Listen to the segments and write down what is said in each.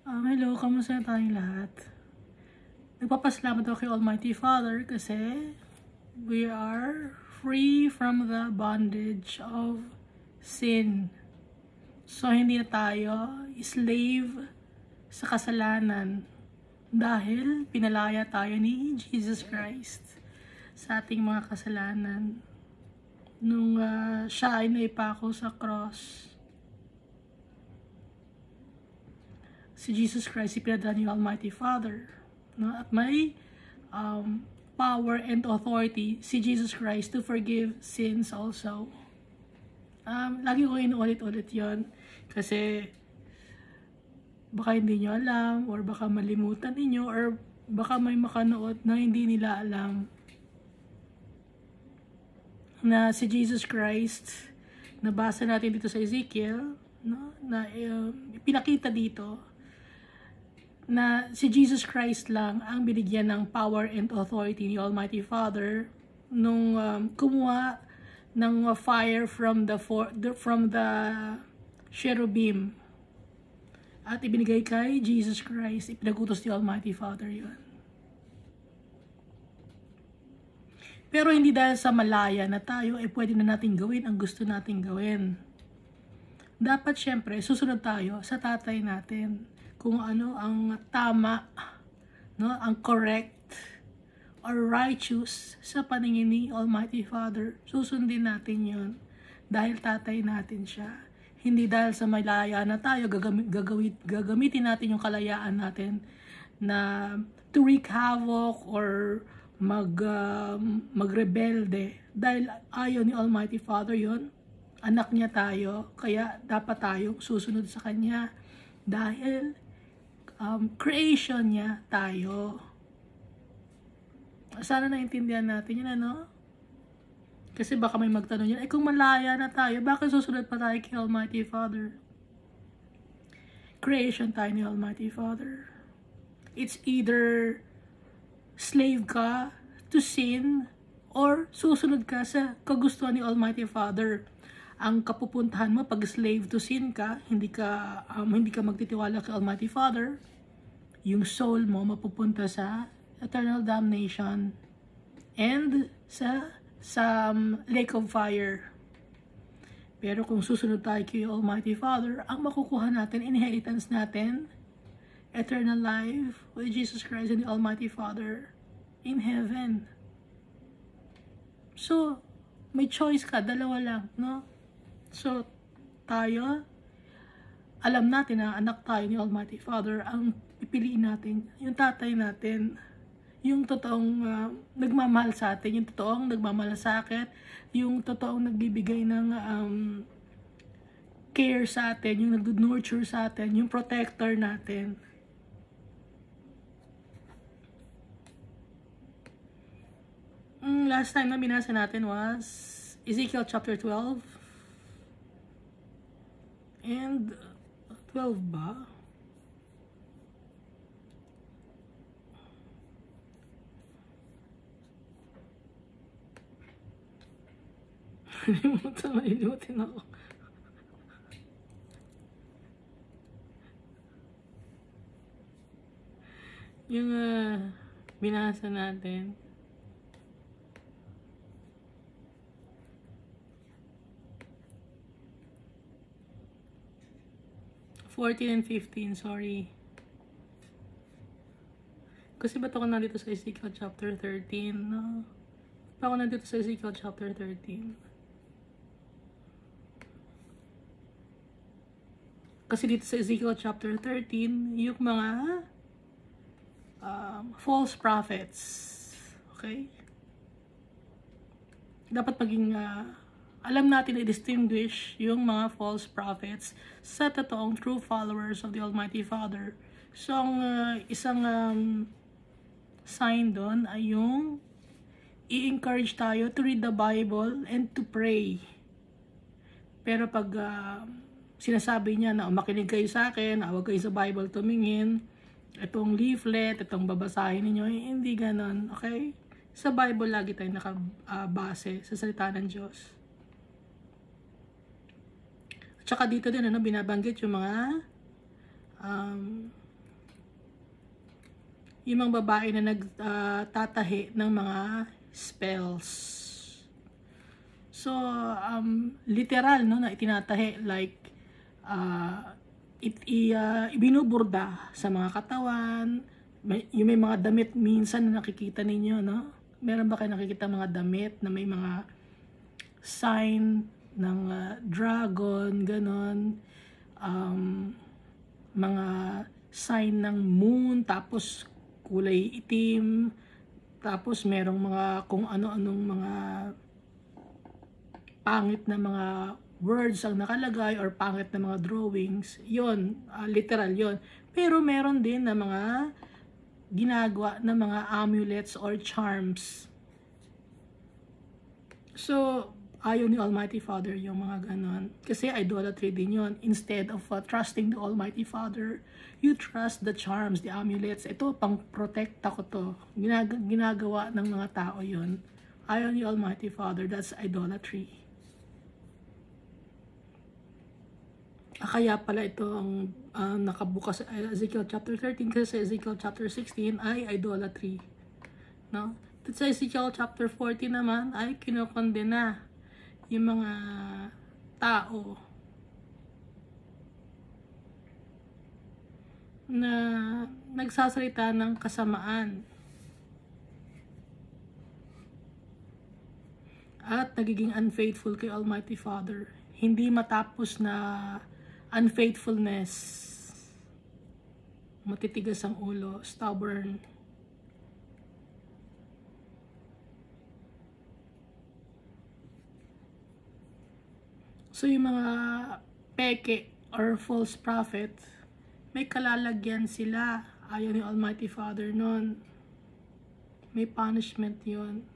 Hello, kamusta tayong lahat? Nagpapasalamat ako kay Almighty Father kasi we are free from the bondage of sin. So, hindi na tayo slave sa kasalanan dahil pinalaya tayo ni Jesus Christ sa ating mga kasalanan nung siya ay naipako sa cross. Si Jesus Christ, ipinadala ni Almighty Father. No? At may power and authority si Jesus Christ to forgive sins also. Lagi ko inuulit-ulit yon kasi baka hindi nyo alam or baka malimutan ninyo or baka may makanood na hindi nila alam na si Jesus Christ, nabasa natin dito sa Ezekiel, no? Na pinakita dito na si Jesus Christ lang ang binigyan ng power and authority ni Almighty Father nung kumuha ng fire from the cherubim at ibinigay kay Jesus Christ. Ipinagutos ni Almighty Father yun. Pero hindi dahil sa malaya na tayo pwede na natin gawin ang gusto nating gawin. Dapat syempre susunod tayo sa tatay natin kung ano ang tama, no, ang correct or righteous sa paningin ni Almighty Father. Susundin natin yon dahil tatay natin siya. Hindi dahil sa malaya na tayo gagamitin natin yung kalayaan natin na to wreak havoc or magrebelde dahil ayaw ni Almighty Father yon. Anak niya tayo, kaya dapat tayong susunod sa kanya dahil creation niya tayo. Sana naintindihan natin yun, ano? Kasi baka may magtanong yun, kung malaya na tayo, bakit susunod pa tayo kay Almighty Father? Creation tayo ni Almighty Father. It's either slave ka to sin or susunod ka sa kagustuhan ni Almighty Father. Ang kapupuntahan mo pag slave to sin ka, hindi ka magtitiwala kay Almighty Father, yung soul mo mapupunta sa eternal damnation and sa lake of fire. Pero kung susunod tayo kay Almighty Father, ang makukuha natin, inheritance natin, eternal life with Jesus Christ and the Almighty Father in heaven. So, may choice ka, dalawa lang, no? So, tayo, alam natin na anak tayo ni Almighty Father, ang pipiliin natin, yung tatay natin, yung totoong nagmamahal sa atin, yung totoong nagmamalasakit, yung totoong nagbibigay ng care sa atin, yung nag-nurture sa atin, yung protector natin. Last time na binasa natin was Ezekiel chapter 12. And 12 ba? Nalimutin ako. Yung binasa natin. (14 and 15), sorry. Kasi ba't ako nandito sa Ezekiel chapter 13? No? Ba't ako nandito sa Ezekiel chapter 13? Kasi dito sa Ezekiel chapter 13, yung mga false prophets. Okay? Dapat maging alam natin i-distinguish yung mga false prophets sa totoong true followers of the Almighty Father. So, ang isang sign doon ay yung i-encourage tayo to read the Bible and to pray. Pero pag sinasabi niya na makinig kayo sa akin, huwag kayo sa Bible tumingin, itong leaflet, itong babasahin ninyo, hindi ganon, okay? Sa Bible lagi tayo nakabase sa salita ng Diyos. Tsaka dito din, binabanggit yung mga yung mga babae na nagtatahi ng mga spells. So, literal, no, na itinatahi, like, ibinuburda sa mga katawan, yung may mga damit minsan na nakikita ninyo, no? Meron ba kayo nakikita mga damit na may mga sign ng dragon, ganon, mga sign ng moon, tapos kulay itim, tapos merong mga kung ano-anong mga pangit na mga words ang nakalagay or pangit na mga drawings. Yon, literal yon. Pero meron din na mga ginagawa na mga amulets or charms. So, ayaw ni Almighty Father yung mga ganon. Kasi idolatry din yon. Instead of trusting the Almighty Father, you trust the charms, the amulets. Ito, pang-protect ako to. Ginagawa ng mga tao yon. Ayaw ni Almighty Father, that's idolatry. Kaya pala ito ang nakabukas sa Ezekiel chapter 13, kasi sa Ezekiel chapter 16 ay idolatry. No? At sa Ezekiel chapter 14 naman ay kinokondena yung mga tao na nagsasalita ng kasamaan at nagiging unfaithful kay Almighty Father. Hindi matapos na unfaithfulness, matitigas ang ulo, stubborn. So yung mga peke or false prophet, may kalalagyan sila. Ayaw ni Almighty Father nun. May punishment yon.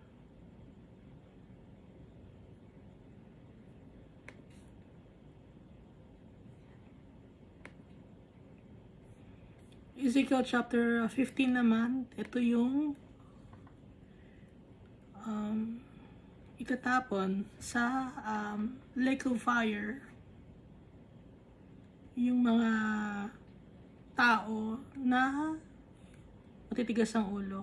Ezekiel chapter 15 naman, ito yung itatapon sa lake of fire yung mga tao na matitigas ang ulo.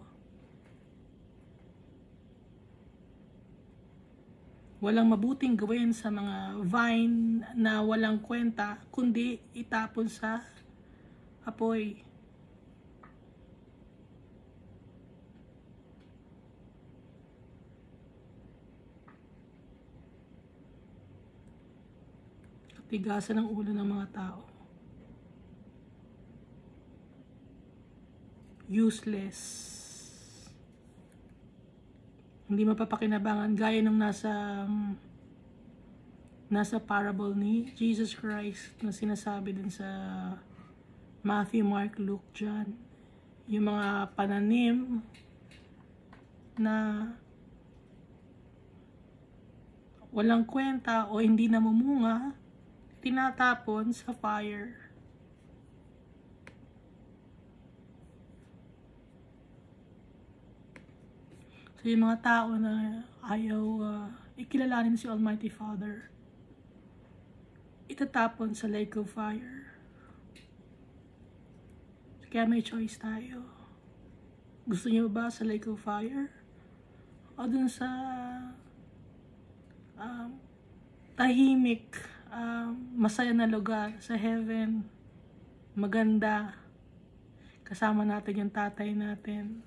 Walang mabuting gawin sa mga vine na walang kwenta, kundi itapon sa apoy. Tigasan ng ulo ng mga tao. Useless. Hindi mapapakinabangan gaya ng nasa parable ni Jesus Christ na sinasabi din sa Matthew, Mark, Luke, John. Yung mga pananim na walang kwenta o hindi namumunga, tinatapon sa fire. So yung mga tao na ayaw ikilalanin si Almighty Father, itatapon sa lake of fire. Kaya may choice tayo. Gusto niyo ba sa lake of fire? O dun sa tahimik, masaya na lugar sa heaven, maganda, kasama natin yung tatay natin,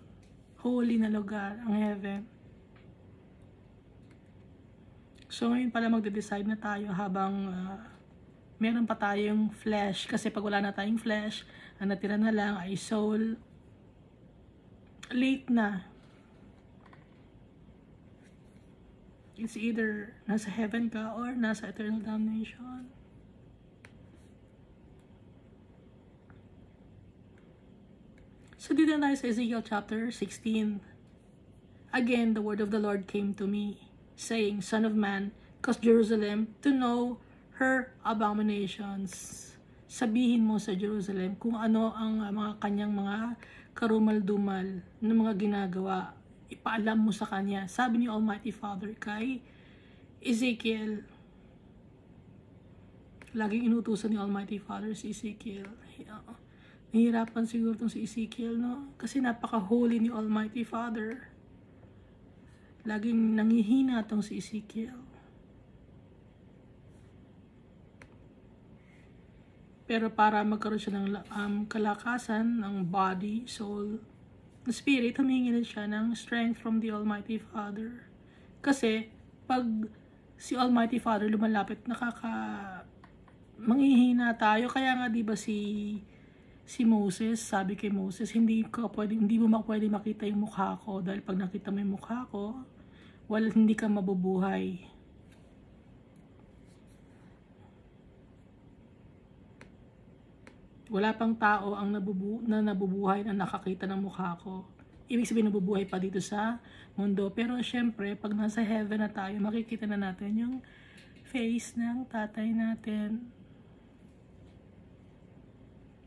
holy na lugar ang heaven. So ngayon pala magde-decide na tayo habang meron pa tayong flesh, kasi pag wala na tayong flesh, ang natira na lang ay soul. Late na. It's either nasa heaven ka or nasa eternal damnation. So dito na tayo sa Ezekiel chapter 16. Again, the word of the Lord came to me, saying, Son of man, cause Jerusalem to know her abominations. Sabihin mo sa Jerusalem kung ano ang mga kanyang mga karumal-dumal na mga ginagawa. Ipaalam mo sa kanya. Sabi ni Almighty Father kay Ezekiel. Laging inutusan ni Almighty Father si Ezekiel. Nahihirapan siguro itong si Ezekiel, no? Kasi napaka-holy ni Almighty Father. Laging nangihina itong si Ezekiel. Pero para magkaroon siya ng kalakasan, ng body, soul, spirit, humingi na siya ng strength from the Almighty Father. Kasi, pag si Almighty Father lumalapit, manghihina tayo. Kaya nga, di ba si Moses, sabi kay Moses, hindi mo pwede makita yung mukha ko dahil pag nakita mo yung mukha ko, hindi ka mabubuhay. Wala pang tao ang nabubuhay na nakakita ng mukha ko. Ibig sabihin nabubuhay pa dito sa mundo. Pero syempre, pag nasa heaven na tayo, makikita na natin yung face ng tatay natin.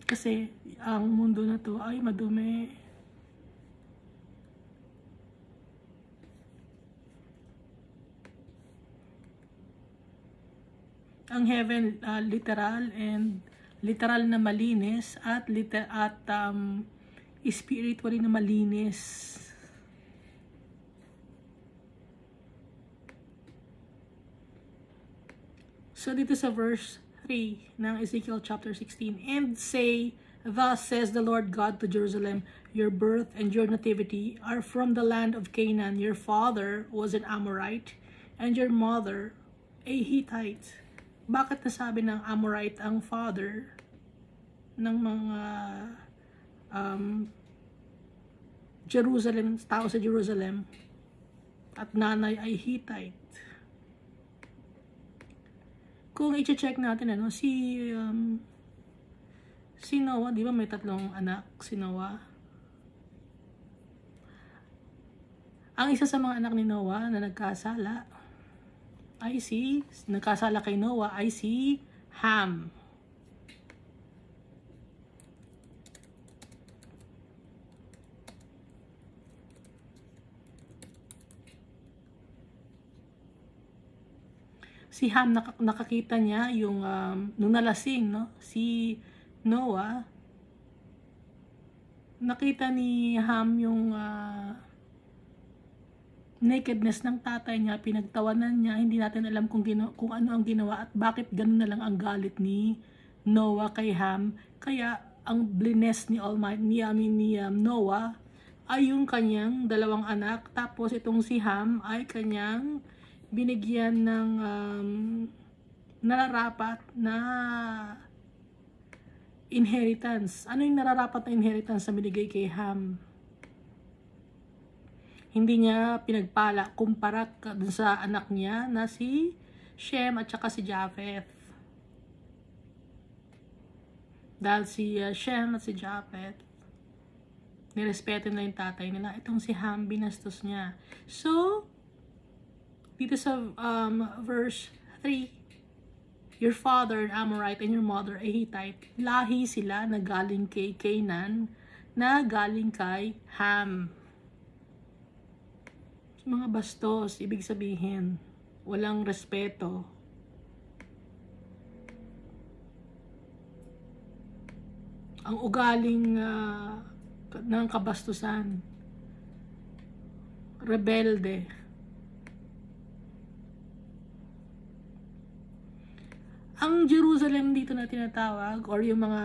Kasi ang mundo na to ay madumi. Ang heaven literal na malinis at spiritually na malinis. So dito sa verse 3 ng Ezekiel chapter 16, and say, thus says the Lord God to Jerusalem, your birth and your nativity are from the land of Canaan. Your father was an Amorite, and your mother a Hittite. Bakit nasabi ng Amorite ang father ng mga tao sa Jerusalem, at nanay ay Hittite? Kung i-check natin, si Noah, di ba may 3 anak si Noah? Ang isa sa mga anak ni Noah na nagkasala kay Noah ay si Ham. Si Ham, nakakita niya yung nung nalasing, no? Si Noah, nakita ni Ham yung nakedness ng tatay niya, pinagtawanan niya. Hindi natin alam kung ano ang ginawa at bakit ganun na lang ang galit ni Noah kay Ham. Kaya ang blines ni Noah ay yung kanyang 2 anak, tapos itong si Ham ay kanyang binigyan ng nararapat na inheritance. Ano yung nararapat na inheritance na binigay kay Ham? Hindi niya pinagpala kumpara dun sa anak niya na si Shem at saka si Japheth. Dahil si Shem at si Japheth, nirespeto na yung tatay nila. Itong si Ham, binastos niya. So, dito sa verse 3, your father an Amorite and your mother a Hittite. Lahi sila na galing kay Canaan, na galing kay Ham. Mga bastos, ibig sabihin, walang respeto. Ang ugaling ng kabastusan, rebelde. Ang Jerusalem dito na tinatawag, or yung mga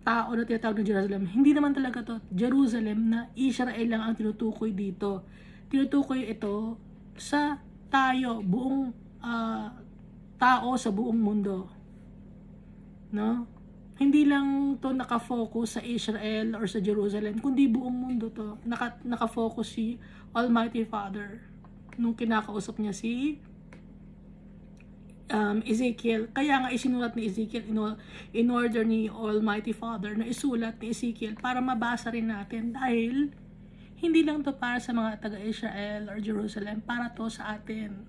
tao na tinatawag ng Jerusalem, hindi naman talaga to Jerusalem na Israel lang ang tinutukoy dito. Tinutukoy ito sa buong tao sa buong mundo. No? Hindi lang to nakafocus sa Israel or sa Jerusalem, kundi buong mundo to. Nakafocus si Almighty Father nung kinakausap niya si Ezekiel. Kaya nga isinulat ni Ezekiel in order ni Almighty Father na isulat ni Ezekiel para mabasa rin natin, dahil hindi lang to para sa mga taga-Israel or Jerusalem, para to sa atin.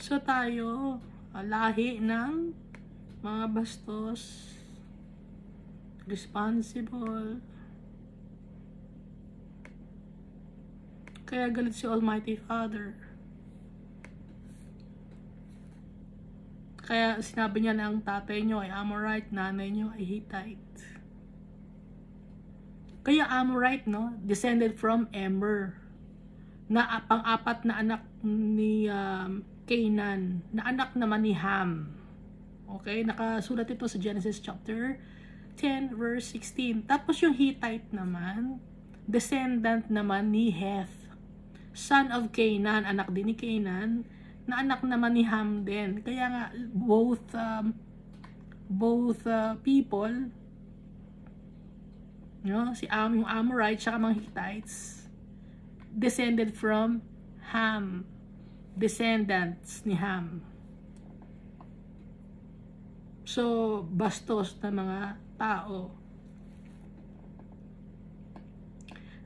So tayo, lahi ng mga bastos, responsible. Kaya galit si Almighty Father. Kaya sinabi niya na ang tatay nyo ay Amorite, nanay nyo ay Hittite. Kaya Amorite, no? Descended from Emer, na pang-apat na anak ni Canaan, na anak naman ni Ham. Okay? Nakasulat ito sa Genesis chapter 10 verse 16. Tapos yung Hittite naman, descendant naman ni Heth, son of Canaan, anak din ni Canaan, na anak naman ni Ham din. Kaya nga both people, no, yung Amorite at mga Hittites, descended from Ham, descendants ni Ham. So, bastos na mga tao.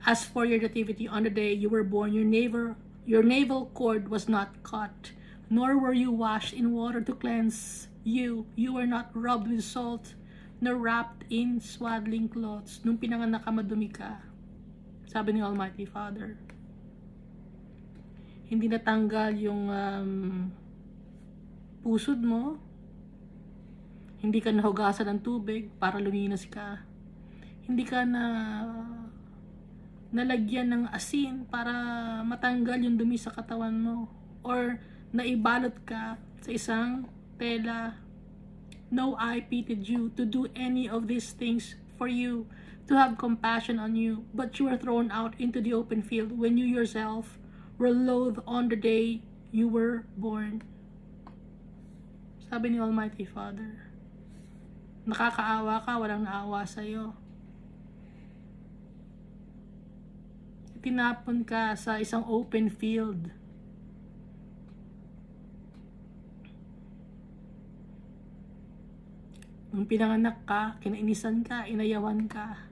As for your nativity, on the day you were born, your navel cord was not cut, nor were you washed in water to cleanse you. You were not rubbed with salt, nor wrapped in swaddling cloths. Nung pinanganak ka, madumi ka. Sabi ni Almighty Father. Hindi natanggal yung pusod mo. Hindi ka nahugasan ng tubig para luminas ka. Hindi ka nalagyan ng asin para matanggal yung dumi sa katawan mo. Or naibalot ka sa isang tela. No eye pitied you to do any of these things for you, to have compassion on you. But you were thrown out into the open field when you yourself were loathed on the day you were born. Sabi ni Almighty Father. Nakakaawa ka, walang naawa sa'yo. Tinapon ka sa isang open field. Nung pinanganak ka, kinainisan ka, inayawan ka.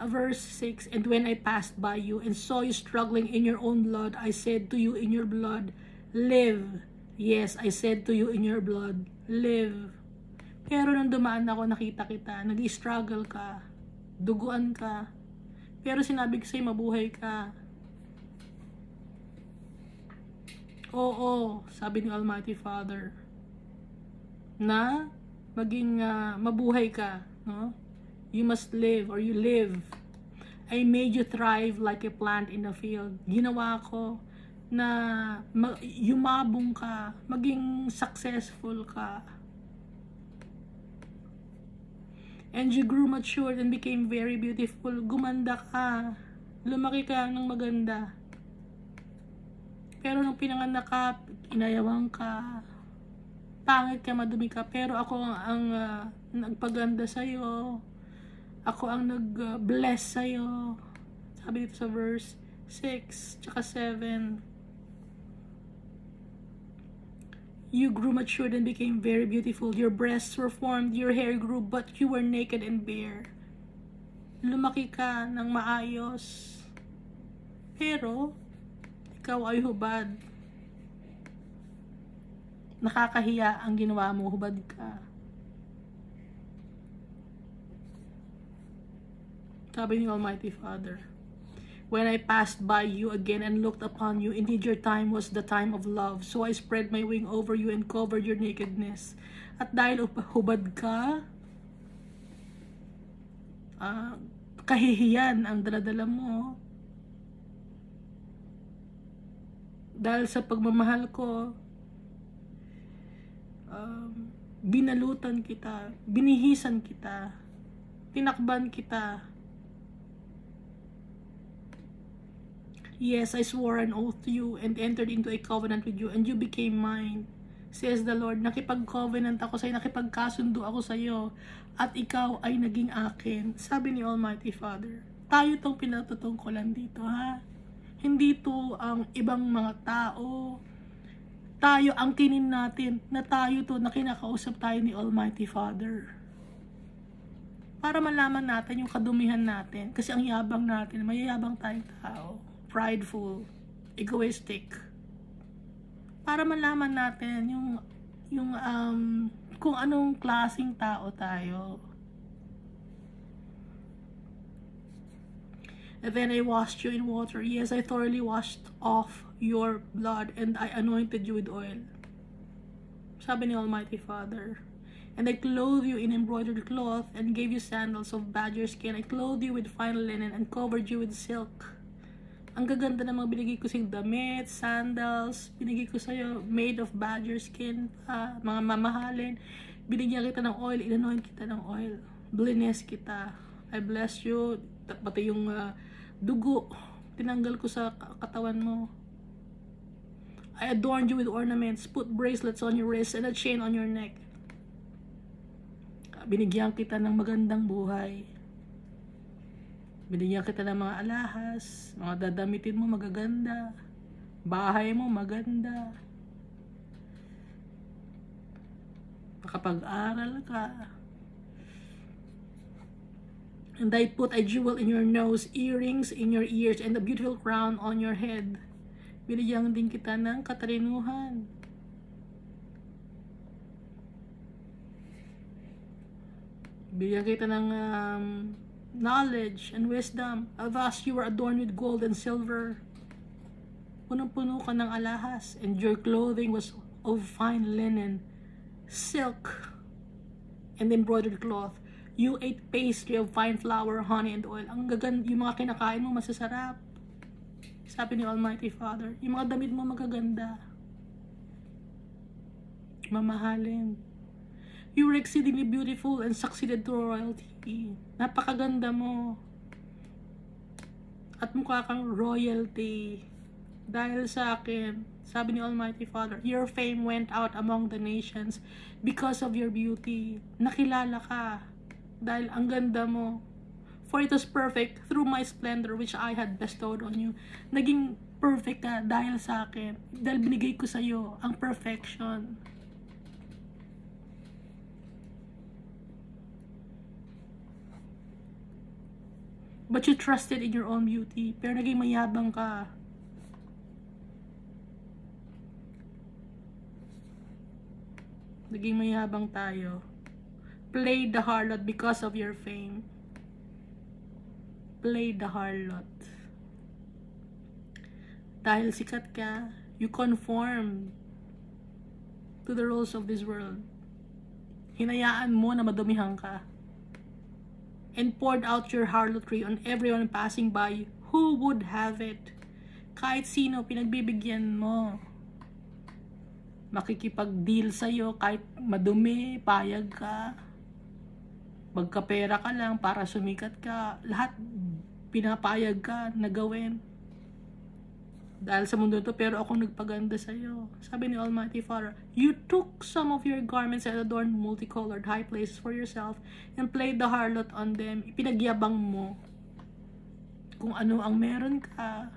Verse 6, and when I passed by you and saw you struggling in your own blood, I said to you in your blood, live. Yes, I said to you in your blood, live. Pero nung dumaan ako, nakita kita, nag-struggle ka, duguan ka, pero sinabi ko sa'yo, mabuhay ka. Oo, sabi ni Almighty Father, na maging mabuhay ka, no? You must live, or you live. I made you thrive like a plant in a field. Ginawa ko na yumabong ka, maging successful ka. And you grew matured and became very beautiful. Gumanda ka. Lumaki ka ng maganda. Pero nung pinanganak ka, inayawang ka. Pangit ka, madumi ka. Pero ako ang nagpaganda sa'yo. Ako ang nag-bless sa'yo. Sabi dito sa verse 6 tsaka 7. You grew matured and became very beautiful. Your breasts were formed, your hair grew, but you were naked and bare. Lumaki ka ng maayos. Pero, ikaw ay hubad. Nakakahiya ang ginawa mo, hubad ka. Sabi ni Almighty Father, when I passed by you again and looked upon you, indeed your time was the time of love. So I spread my wing over you and covered your nakedness. At dahil hubad ka, kahihiyan ang daladala mo. Dahil sa pagmamahal ko, binalutan kita, binihisan kita, tinakban kita. Yes, I swore an oath to you and entered into a covenant with you, and you became mine, says the Lord. Nakipag-covenant ako sa'yo, nakipagkasundo ako sa'yo, at ikaw ay naging akin. Sabi ni Almighty Father. Tayo tong pinatutungkulan dito, ha? Hindi to ang ibang mga tao. Tayo ang kinin natin, na tayo to, na kinakausap tayo ni Almighty Father. Para malaman natin yung kadumihan natin, kasi ang yabang natin, mayayabang tayong tao. Prideful, egoistic. Para malaman natin yung kung anong klaseng tao tayo. And then I washed you in water. Yes, I thoroughly washed off your blood and I anointed you with oil. Sabi ni Almighty Father. And I clothed you in embroidered cloth and gave you sandals of badger skin. I clothed you with fine linen and covered you with silk. Ang gaganda ng mga binigay ko sa'yo damit, sandals, binigay ko sa'yo made of badger skin, mga mamahalin. Binigyan kita ng oil, inanoin kita ng oil. Bless kita. I bless you. Pati yung dugo, tinanggal ko sa katawan mo. I adorned you with ornaments, put bracelets on your wrists and a chain on your neck. Binigyan kita ng magandang buhay. Binigyan kita ng mga alahas, mga dadamitin mo magaganda, bahay mo maganda, makapag-aral ka. And I put a jewel in your nose, earrings in your ears, and a beautiful crown on your head. Binigyan din kita ng katalinuhan. Binigyan kita ng knowledge and wisdom. Thus you were adorned with gold and silver. Punong-puno ka ng alahas, and your clothing was of fine linen, silk, and embroidered cloth. You ate pastry of fine flour, honey, and oil. Ang gaganda, yung mga kinakain mo masasarap. Sabi ni Almighty Father, yung mga damit mo magaganda, mamahalin. You were exceedingly beautiful and succeeded to royalty. Napakaganda mo. At mukha kang royalty. Dahil sa akin, sabi ni Almighty Father, your fame went out among the nations because of your beauty. Nakilala ka dahil ang ganda mo. For it was perfect through my splendor which I had bestowed on you. Naging perfect ka dahil sa akin. Dahil binigay ko sa iyo ang perfection. But you trusted in your own beauty. Pero naging mayabang ka. Naging mayabang tayo. Played the harlot because of your fame. Played the harlot. Dahil sikat ka, you conform to the rules of this world. Hinayaan mo na madumihan ka. And poured out your harlotry on everyone passing by who would have it. Kahit sino, pinagbibigyan mo. Makikipag-deal sa'yo, kahit madumi, payag ka. Magkapera ka lang para sumikat ka. Lahat pinapayag ka na gawin. Dahil sa mundo to, pero ako nagpaganda sa'yo. Sabi ni Almighty Father, you took some of your garments and adorned multicolored high places for yourself and played the harlot on them. Ipinagyabang mo kung ano ang meron ka.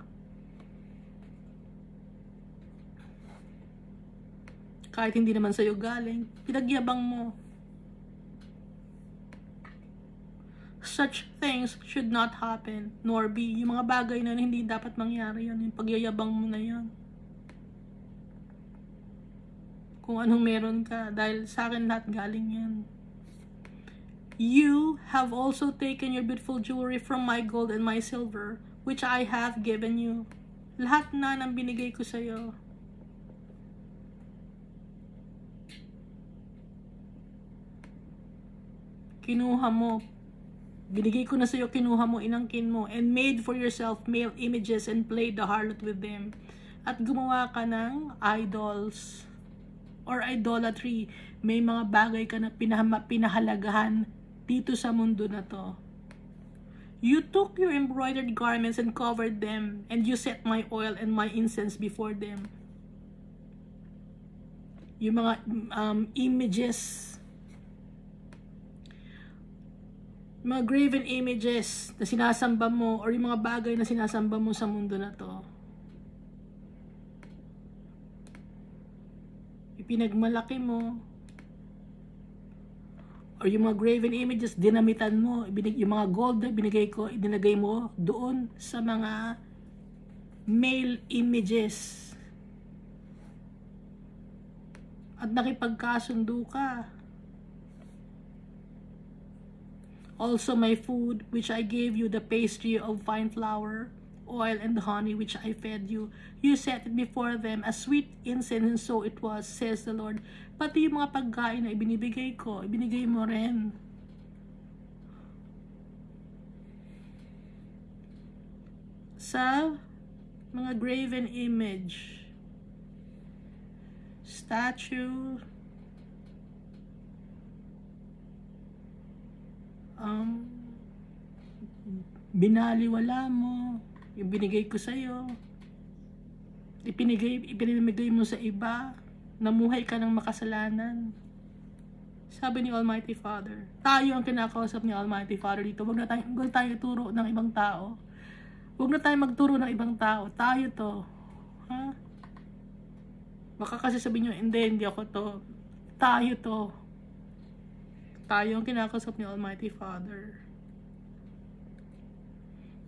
Kahit hindi naman sa'yo galing, pinagyabang mo. Such things should not happen, nor be. Yung mga bagay na hindi dapat mangyari yun, yung pagyayabang mo na yun. Kung anong meron ka, dahil sa akin lahat galing yan. You have also taken your beautiful jewelry from my gold and my silver, which I have given you. Lahat na ng binigay ko sa'yo. Kinuha mo. Binigay ko na sa'yo, kinuha mo, inangkin mo, and made for yourself male images and played the harlot with them. At gumawa ka ng idols or idolatry. May mga bagay ka na pinahalagahan dito sa mundo na to. You took your embroidered garments and covered them, and you set my oil and my incense before them. Yung mga images, mga graven images na sinasamba mo or yung mga bagay na sinasamba mo sa mundo na to. Ipinagmalaki mo. Or yung mga graven images, dinamitan mo. Yung mga gold na binigay ko, idinagay mo doon sa mga male images. At nakipagkasundo ka. Also my food, which I gave you, the pastry of fine flour, oil and honey which I fed you. You set it before them as sweet incense, and so it was, says the Lord. Pati yung mga pagkain na ibinibigay ko, ibinigay mo rin. Sa mga graven image, statue, binaliwala mo, yung binigay ko sa'yo, ipinimigay mo sa iba, namuhay ka ng makasalanan. Sabi ni Almighty Father, tayo ang kinakausap ni Almighty Father dito. Huwag na tayo turo ng ibang tao. Huwag na tayo magturo ng ibang tao. Tayo to. Ha? Baka kasi sabihin nyo, hindi ako to. Tayo to. Tayo ang kinakausap ni Almighty Father.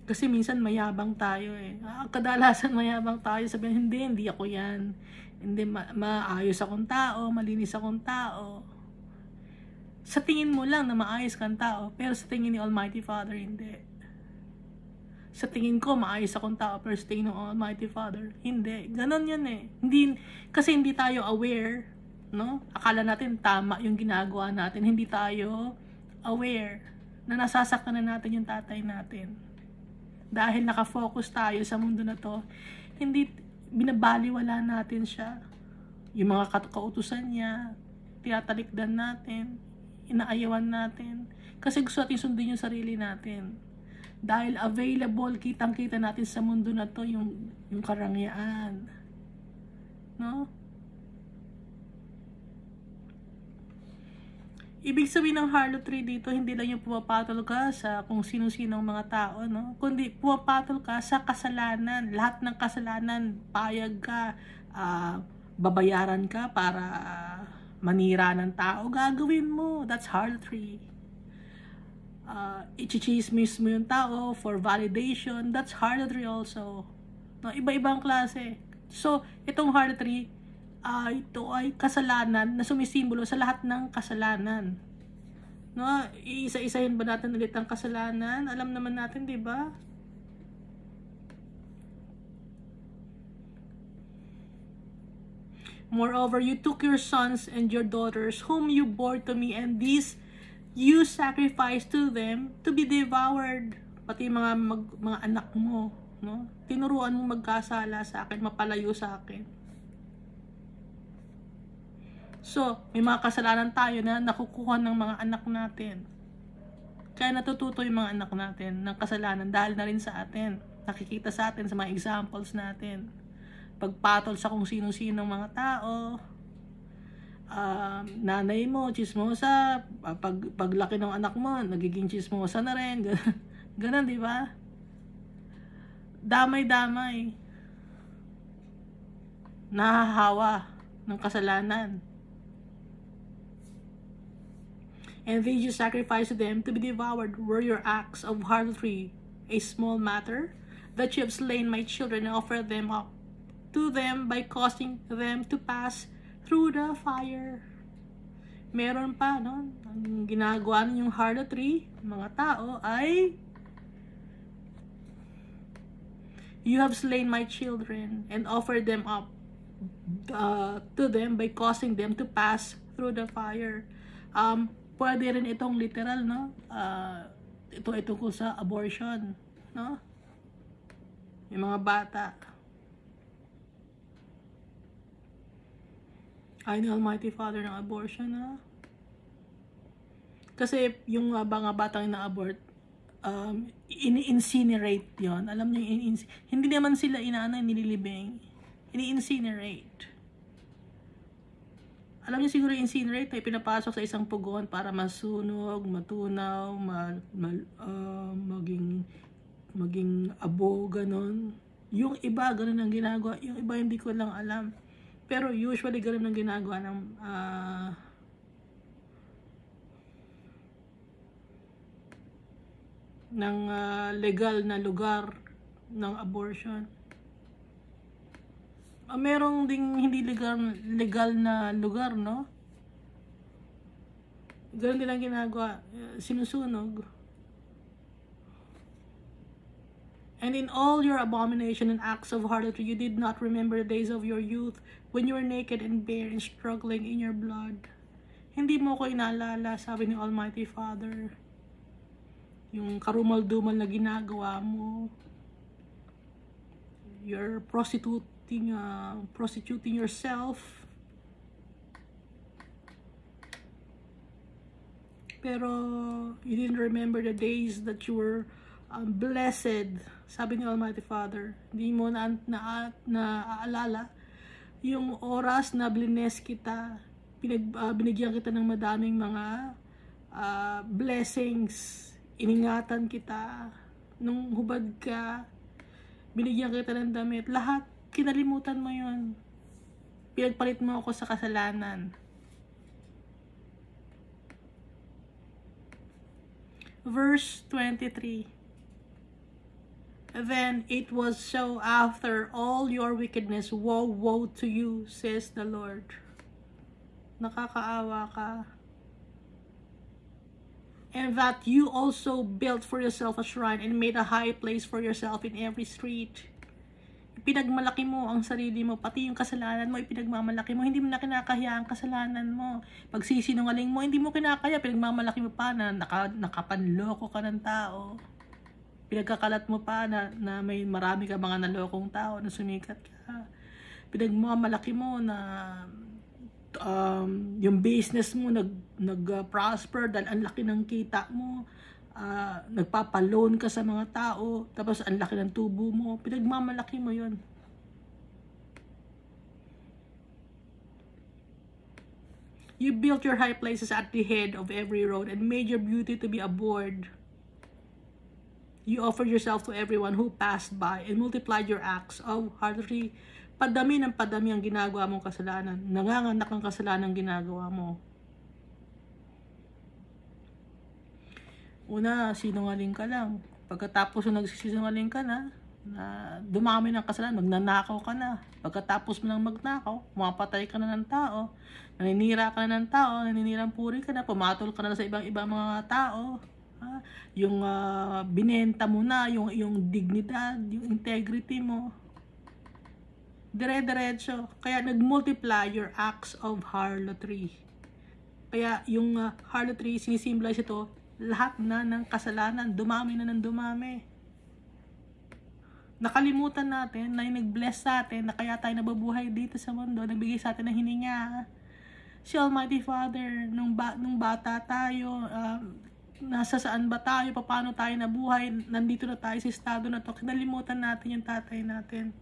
Kasi minsan mayabang tayo eh. Kadalasan mayabang tayo. Sabihin, hindi ako yan. Hindi, maayos akong tao, malinis akong tao. Sa tingin mo lang na maayos kang tao, pero sa tingin ni Almighty Father, hindi. Sa tingin ko, maayos akong tao, pero sa tingin ng Almighty Father, hindi. Ganon yan eh. Kasi hindi tayo aware, no? Akala natin tama yung ginagawa natin. Hindi tayo aware na nasasaktan na natin yung tatay natin. Dahil nakafocus tayo sa mundo na to, hindi binabaliwala natin siya. Yung mga kautusan niya, tinatalikdan natin, inaayawan natin. Kasi gusto natin sundin yung sarili natin. Dahil available, kitang-kita natin sa mundo na to yung karangyaan. No? Ibig sabihin ng harlotry dito, hindi lang yung pumapatol ka sa kung sino-sinong mga tao, no? Kundi pumapatol ka sa kasalanan. Lahat ng kasalanan, payag ka, babayaran ka para manira ng tao, gagawin mo. That's harlotry. Ichichismis mo yung tao for validation. That's harlotry also. No? Iba-ibang klase. So, itong harlotry, ito ay kasalanan na sumisimbolo sa lahat ng kasalanan. No, iisa-isahin ba natin ulit ang kasalanan? Alam naman natin, 'di ba? Moreover, you took your sons and your daughters whom you bore to me, and these you sacrificed to them to be devoured. Pati mga anak mo, no? Tinuruan mo magkasala sa akin, mapalayo sa akin. So, may mga kasalanan tayo na nakukuha ng mga anak natin. Kaya natututo yung mga anak natin ng kasalanan dahil na rin sa atin. Nakikita sa atin sa mga examples natin. Pagpatol sa kung sino-sinong mga tao. Nanay mo, chismosa. Paglaki ng anak mo, nagiging chismosa na rin. Ganun, di ba? Damay-damay. Nahahawa ng kasalanan. And these you sacrifice to them to be devoured. Were your acts of harlotry a small matter? That you have slain my children and offered them up to them by causing them to pass through the fire. Meron pa, no? Ang ginagawa ng harlotry, mga tao, ay you have slain my children and offered them up to them by causing them to pass through the fire. Pwede rin itong literal, no? Ito ko sa abortion, no? Yung mga bata. Ay ni Almighty Father ng abortion, no? Kasi yung mga batang ina-abort, ini-incinerate yon. Alam niyo, hindi naman sila nililibing. Ini-incinerate. Alam niyo siguro incinerate ay pinapasok sa isang pugon para masunog, matunaw, maging abo, ganon. Yung iba, ganon ang ginagawa. Yung iba, hindi ko lang alam. Pero usually, ganon ang ginagawa ng legal na lugar ng abortion. Merong ding hindi legal na lugar, no? Ganun din ang ginagawa. Sinusunog. And in all your abomination and acts of harlotry, you did not remember the days of your youth, when you were naked and bare and struggling in your blood. Hindi mo ko inaalala, sabi ni Almighty Father, yung karumal-dumal na ginagawa mo. You're prostituting yourself. Pero you didn't remember the days that you were blessed, sabi ni Almighty Father. Hindi mo naaalala yung oras na blines kita, binigyan kita ng madaming mga blessings, iningatan kita, nung hubad ka, binigyan kita ng damit, lahat, kinalimutan mo yun. Pinagpalit mo ako sa kasalanan. Verse 23. Then it was so after all your wickedness, woe, woe to you, says the Lord. Nakakaawa ka. And that you also built for yourself a shrine and made a high place for yourself in every street. Pinagmalaki mo ang sarili mo, pati yung kasalanan mo, ipinagmamalaki mo. Hindi mo na kinakaya ang kasalanan mo. Pagsisinungaling mo, hindi mo kinakaya, pinagmamalaki mo pa na nakapanloko ka ng tao. Pinagkakalat mo pa na may marami ka mga nalokong tao na sumikat ka. Pinagmamalaki mo na yung business mo nag-prosper dahil ang laki ng kita mo. Nagpapaloan ka sa mga tao, tapos ang laki ng tubo mo. Pinagmamalaki mo yun. You built your high places at the head of every road and made your beauty to be abhorred. You offered yourself to everyone who passed by and multiplied your acts of harlotry. Padami ng padami ang ginagawa mong kasalanan. Nanganganak ang kasalanan ginagawa mo. Una, sinungaling ka lang. Pagkatapos na nagsisinungaling ka na dumami ng kasalanan, magnanakaw ka na. Pagkatapos mo nang magnakaw, mapatay ka na ng tao, naninira ka na ng tao, naninirang puri ka na, pumatol ka na sa ibang mga tao. Yung binenta mo na, yung dignidad, yung integrity mo. Dire-diretso. Kaya nag-multiply your acts of harlotry. Kaya yung harlotry, sinisimbolize ito, lahat na ng kasalanan, dumami na ng dumami. Nakalimutan natin na yung nag-bless sa atin, na kaya tayo nababuhay dito sa mundo, nagbigay sa atin ng hininga. Si Almighty Father, nung bata tayo, nasa saan ba tayo, paano tayo nabuhay, nandito na tayo sa estado na to, kinalimutan natin yung tatay natin.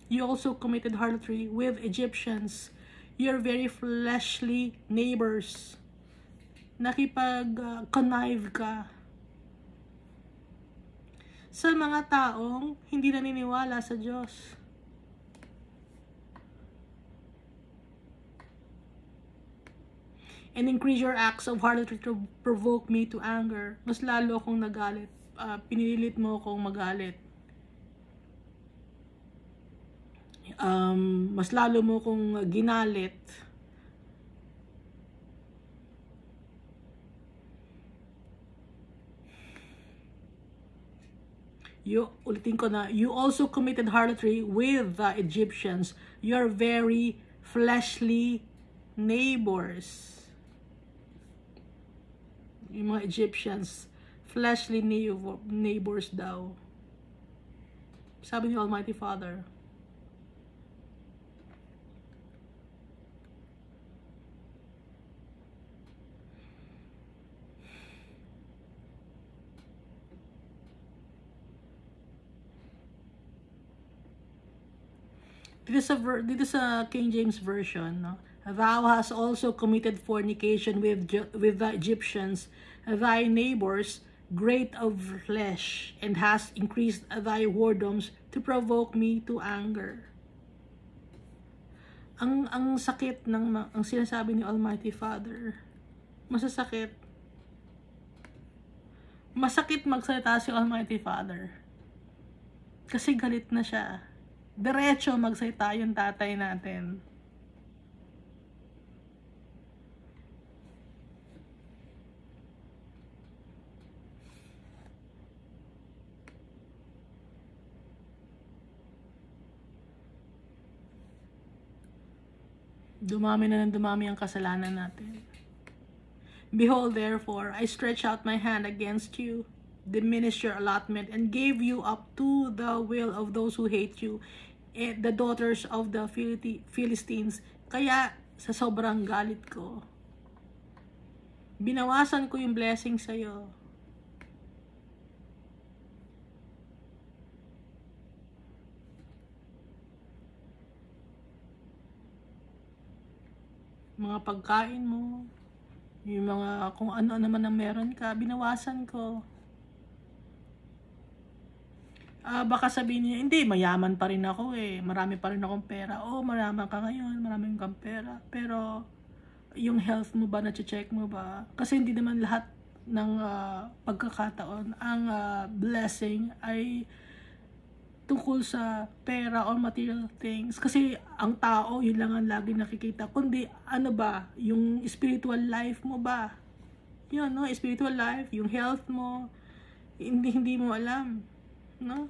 You also committed harlotry with Egyptians, your very fleshly neighbors. Nakipag-connive ka sa mga taong hindi naniniwala sa Diyos. And increase your acts of harlotry to provoke me to anger. Mas lalo akong nagalit. Pinilit mo akong magalit. Mas lalo mo akong ginalit. Ulitin ko na, you also committed harlotry with the Egyptians, your very fleshly neighbors. Yung mga Egyptians, fleshly neighbors daw. Sabi ni Almighty Father. Dito sa King James Version, no? Thou hast also committed fornication with the Egyptians, thy neighbors, great of flesh, and hast increased thy whoredoms to provoke me to anger. Ang sakit ng ang sinasabi ni Almighty Father. Masasakit. Masakit magsalita si Almighty Father. Kasi galit na siya. Diretso magsalita yung tatay natin. Dumami na ng dumami ang kasalanan natin. Behold, therefore, I stretch out my hand against you, diminish your allotment, and gave you up to the will of those who hate you, the daughters of the Philistines. Kaya, sa sobrang galit ko, binawasan ko yung blessing sa'yo. Mga pagkain mo, yung mga kung ano naman ang meron ka, binawasan ko. Baka sabihin niya, hindi, mayaman pa rin ako eh. Marami pa rin akong pera. Oh, mayaman ka ngayon, marami kang pera. Pero, yung health mo ba, na-check mo ba? Kasi hindi naman lahat ng pagkakataon, ang blessing ay tungkol sa pera or material things. Kasi ang tao, yun lang ang lagi nakikita. Kundi, ano ba? Yung spiritual life mo ba? Yun, no? Spiritual life, yung health mo, hindi mo alam. No?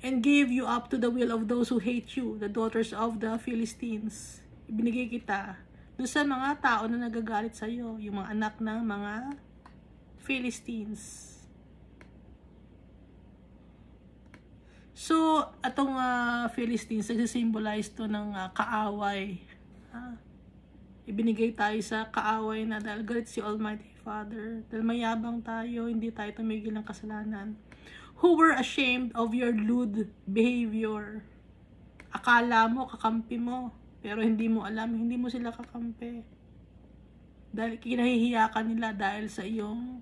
And gave you up to the will of those who hate you, the daughters of the Philistines. Ibinigay kita doon sa mga tao na nagagalit sa'yo, yung mga anak ng mga Philistines. So, atong Philistines, nagsisymbolize to ng kaaway. Ibinigay tayo sa kaaway na dahil galit si Almighty Father. Dahil mayabang tayo, hindi tayo tumigil ng kasalanan. Who were ashamed of your lewd behavior. Akala mo, kakampi mo. Pero hindi mo alam, hindi mo sila kakampi. Dahil kinahihiya ka nila dahil sa iyong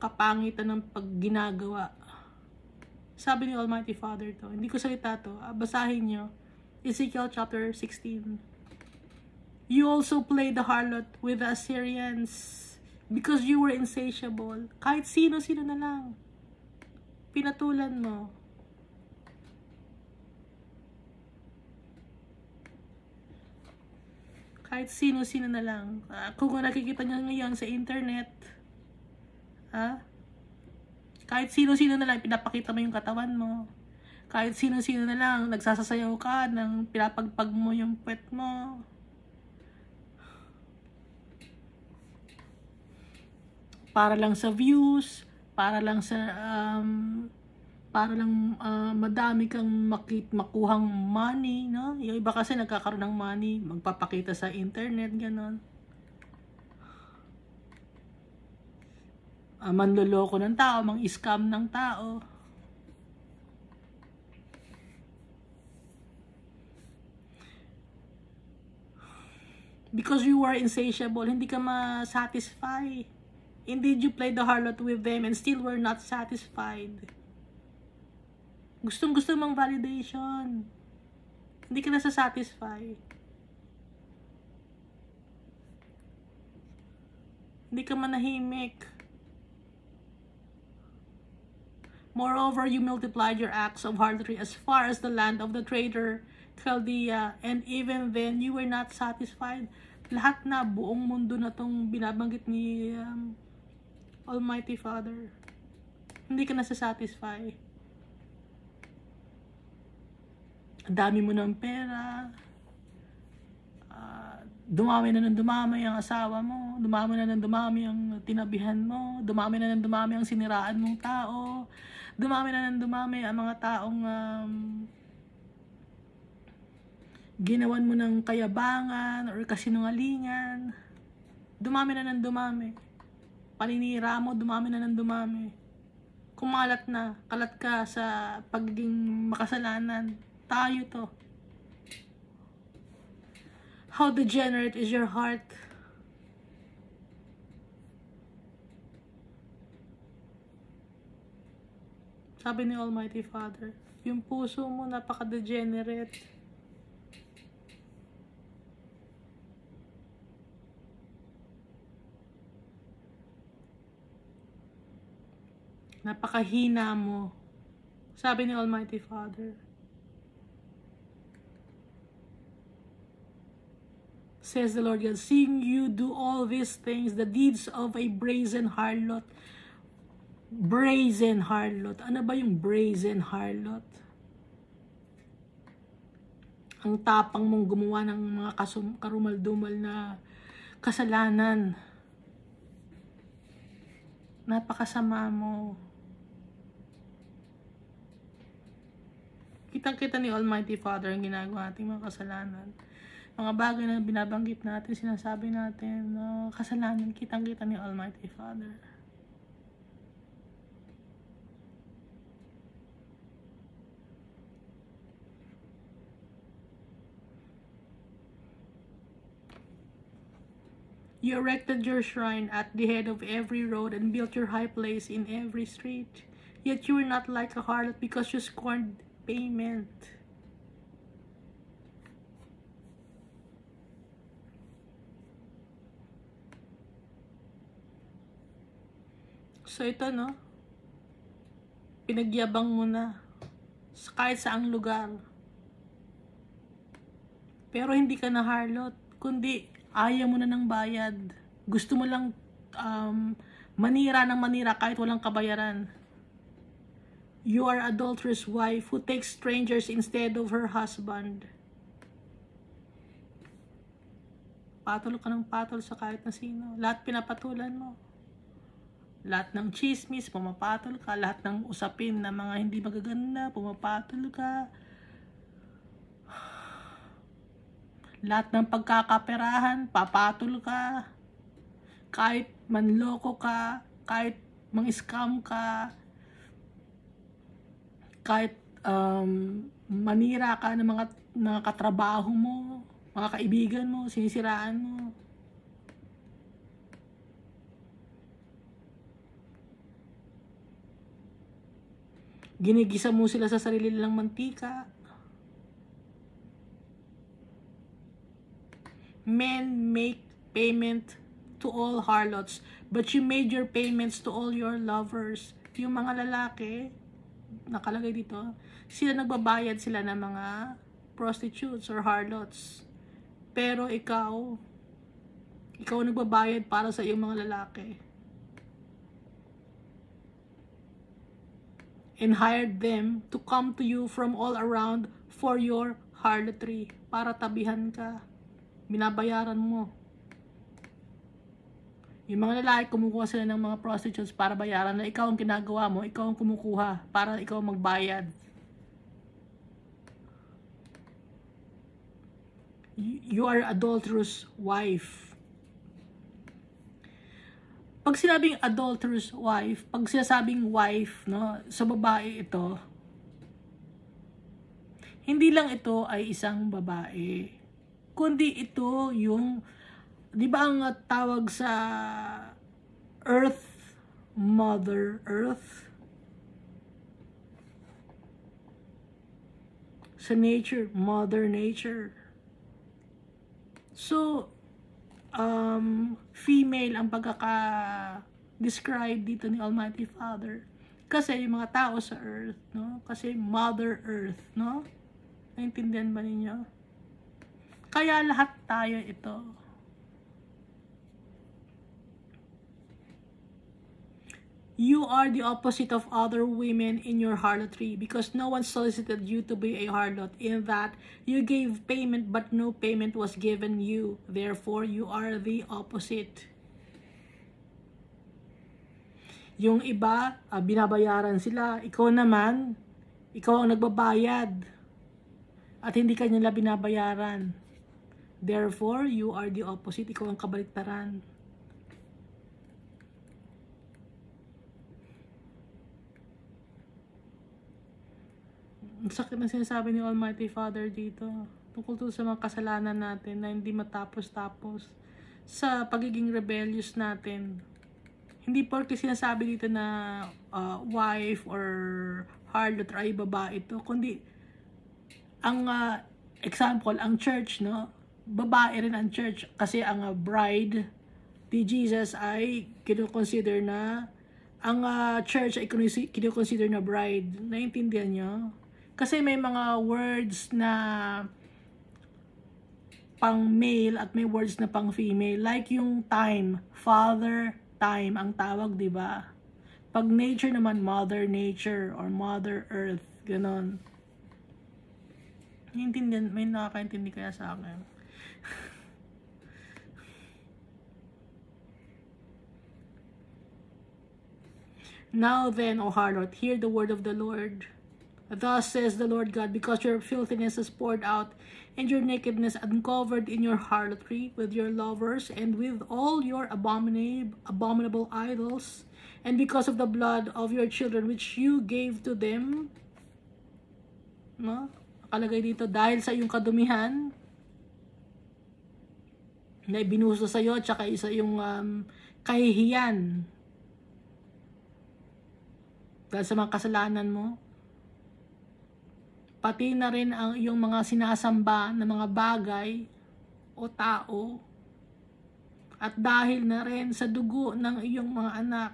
kapangitan ng pagginagawa. Sabi ni Almighty Father to. Hindi ko salita to. Basahin nyo. Ezekiel chapter 16. You also played the harlot with the Assyrians because you were insatiable. Kahit sino-sino na lang. Pinatulan mo. Kahit sino-sino na lang. Kung nakikita nyo ngayon sa internet, kahit sino-sino na lang, pinapakita mo yung katawan mo. Kahit sino-sino na lang, nagsasasayaw ka nang pinapagpag mo yung puwet mo. Para lang sa views, para lang sa, madami kang makuhang money, no? Yung iba kasi nagkakaroon ng money, magpapakita sa internet, gano'n. Manloloko ng tao, mang-scam ng tao. Because you were insatiable, hindi ka ma-satisfy. Indeed, you played the harlot with them and still were not satisfied. Gustong-gusto mong validation. Hindi ka nasa-satisfy. Hindi ka manahimik. Moreover, you multiplied your acts of harlotry as far as the land of the traitor Chaldea, and even then you were not satisfied. Lahat na, buong mundo na tong binabanggit ni Almighty Father. Hindi ka nasa-satisfy. Dami mo ng pera. Dumami na ng dumami ang asawa mo. Dumami na ng dumami ang tinabihan mo. Dumami na ng dumami ang siniraan mong tao. Dumami na ng dumami ang mga taong ginawan mo ng kayabangan or kasinungalingan. Dumami na ng dumami. Paninira mo, dumami na ng dumami. Kumalat na, kalat ka sa pagiging makasalanan. Tayo to. How degenerate is your heart? Sabi ni Almighty Father, yung puso mo napaka-degenerate. Napakahina mo. Sabi ni Almighty Father. Says the Lord God, seeing you do all these things, the deeds of a brazen harlot. Brazen harlot. Ano ba yung brazen harlot? Ang tapang mong gumawa ng mga karumal-dumal na kasalanan. Napakasama mo. Kitang-kita ni Almighty Father ang ginagawa nating mga kasalanan. Mga bagay na binabanggit natin, sinasabi natin, kasalanan, kitang-kita ni Almighty Father. You erected your shrine at the head of every road and built your high place in every street. Yet you were not like a harlot because you scorned payment. So ito, no? Pinagyabang mo na kahit saang lugar. Pero hindi ka na harlot, kundi ayaw mo na ng bayad. Gusto mo lang manira ng manira kahit walang kabayaran. You are adulterous wife who takes strangers instead of her husband. Patol ka ng patol sa kahit na sino. Lahat pinapatulan mo. Lahat ng chismis, pumapatol ka. Lahat ng usapin na mga hindi magaganda, pumapatol ka. Lahat ng pagkakaperahan, papatol ka. Kahit manloko ka, kahit mang-scam ka, kahit manira ka ng mga katrabaho mo, mga kaibigan mo, sinisiraan mo. Ginigisa mo sila sa sarili nilang mantika. Men make payment to all harlots, but you made your payments to all your lovers. Yung mga lalaki, nakalagay dito, sila nagbabayad sila ng mga prostitutes or harlots. Pero ikaw nagbabayad para sa iyong mga lalaki. And hired them to come to you from all around for your harlotry. Para tabihan ka. Binabayaran mo. Yung mga lalaki, kumukuha sila ng mga prostitutes para bayaran na ikaw ang ginagawa mo, ikaw ang kumukuha para ikaw magbayad. You are adulterous wife. Pag sinabing adulterous wife, pag sinasabing wife, no, sa babae ito, hindi lang ito ay isang babae, kundi ito yung, di ba ang tawag sa Earth, Mother Earth? Sa nature, Mother Nature. So, female ang pagkaka-describe dito ni Almighty Father. Kasi yung mga tao sa Earth, no? Kasi Mother Earth, no? Naintindihan ba ninyo? Kaya lahat tayo ito. You are the opposite of other women in your harlotry because no one solicited you to be a harlot, in that you gave payment but no payment was given you. Therefore, you are the opposite. Yung iba, binabayaran sila. Ikaw naman, ikaw ang nagbabayad at hindi ka nila binabayaran. Therefore, you are the opposite. Ikaw ang kabaliktaran. Ang sakit na sinasabi ni Almighty Father dito. Tungkol to sa mga kasalanan natin na hindi matapos-tapos. Sa pagiging rebellious natin. Hindi porke sinasabi dito na wife or harlot ay babae ito. Kundi, ang example, ang church, no? Babae rin ang church. Kasi ang bride ni Jesus ay kinoconsider na, ang church ay kinoconsider na bride. Naintindihan nyo? Kasi may mga words na pang male at may words na pang female. Like yung time, father, time ang tawag, di ba? Pag nature naman, mother nature or mother earth, ganon. May nakakaintindi kaya sa akin. Now then, O harlot, hear the word of the Lord. Thus says the Lord God, because your filthiness is poured out, and your nakedness uncovered in your harlotry with your lovers, and with all your abominable idols, and because of the blood of your children which you gave to them. No? Nakalagay dito, dahil sa iyong kadumihan na ibinuso sa iyo, tsaka isa yung kahihiyan dahil sa mga kasalanan mo, pati na rin ang iyong mga sinasamba na mga bagay o tao, at dahil na rin sa dugo ng iyong mga anak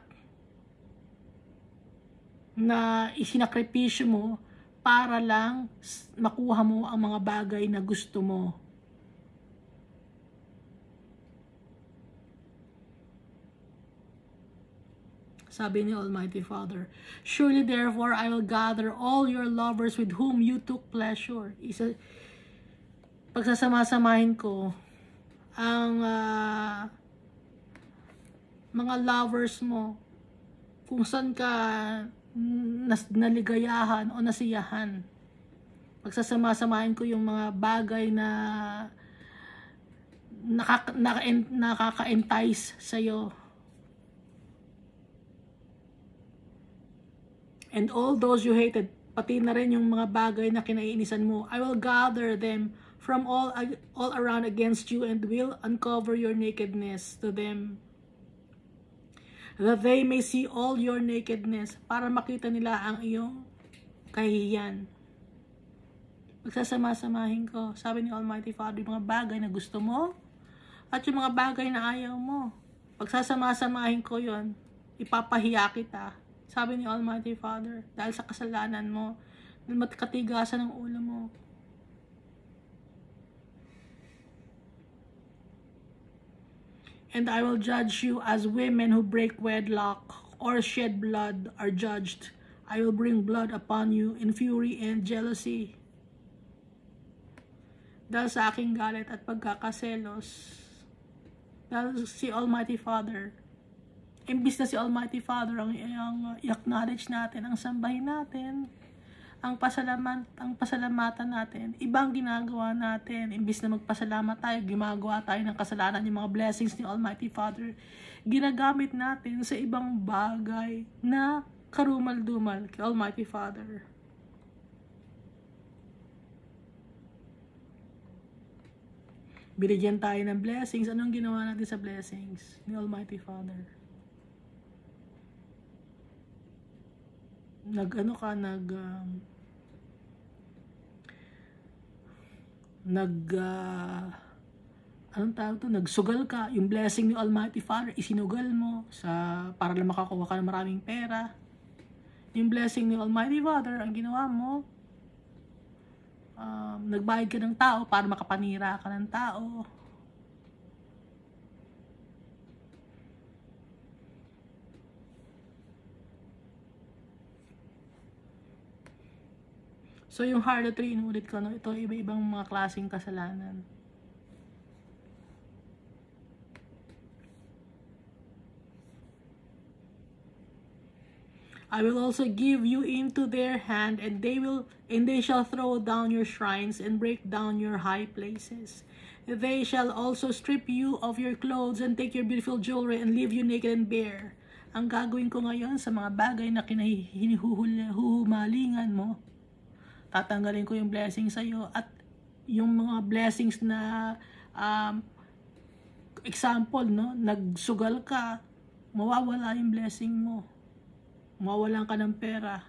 na isinakripisyo mo para lang makuha mo ang mga bagay na gusto mo. Sabi ni Almighty Father, surely therefore I will gather all your lovers with whom you took pleasure. Pagsasama-samahin ko ang mga lovers mo kung saan ka naligayahan o nasiyahan. Pagsasama-samahin ko yung mga bagay na nakaka-entice sa'yo. And all those you hated, pati na rin yung mga bagay na kinaiinisan mo, I will gather them from all around against you and will uncover your nakedness to them, that they may see all your nakedness, para makita nila ang iyong kahihiyan. Pagsasama-samahin ko, sabi ni Almighty Father, yung mga bagay na gusto mo at yung mga bagay na ayaw mo. Pagsasama-samahin ko yon, ipapahiya kita. Sabi ni Almighty Father, dahil sa kasalanan mo, dahil matkatigasan ng ulo mo. And I will judge you as women who break wedlock or shed blood are judged. I will bring blood upon you in fury and jealousy. Dahil sa aking galit at pagkakaselos, dahil si Almighty Father, imbis na si Almighty Father ang i-acknowledge natin, ang sambahin natin, ang pasalamatan natin, ibang ginagawa natin. Imbis na magpasalamat tayo, gumagawa tayo ng kasalanan. Yung mga blessings ni Almighty Father, ginagamit natin sa ibang bagay na karumal-dumal kay Almighty Father. Binigyan tayo ng blessings. Anong ginawa natin sa blessings ni Almighty Father? Nagsugal ka. Yung blessing ni Almighty Father, isinugal mo para lang makakuha ka ng maraming pera. Yung blessing ni Almighty Father, ang ginawa mo, nagbayad ka ng tao para makapanira ka ng tao. So yung harlotry, inulit ko, no? Ito iba-ibang mga klaseng kasalanan. I will also give you into their hand, and they shall throw down your shrines and break down your high places. They shall also strip you of your clothes and take your beautiful jewelry and leave you naked and bare. Ang gagawin ko ngayon sa mga bagay na hinuhumalingan mo, tatanggalin ko yung blessing sa iyo, at yung mga blessings na example, no, nagsugal ka, mawawala yung blessing mo. Mawawalan ka ng pera.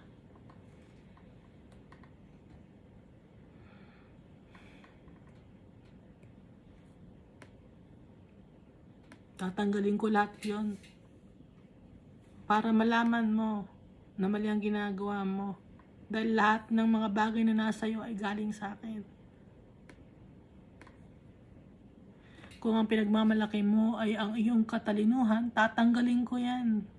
Tatanggalin ko lahat yon para malaman mo na mali ang ginagawa mo. Dahil lahat ng mga bagay na nasa iyo ay galing sa akin. Kung ang pinagmamalaki mo ay ang iyong katalinuhan, tatanggalin ko yan.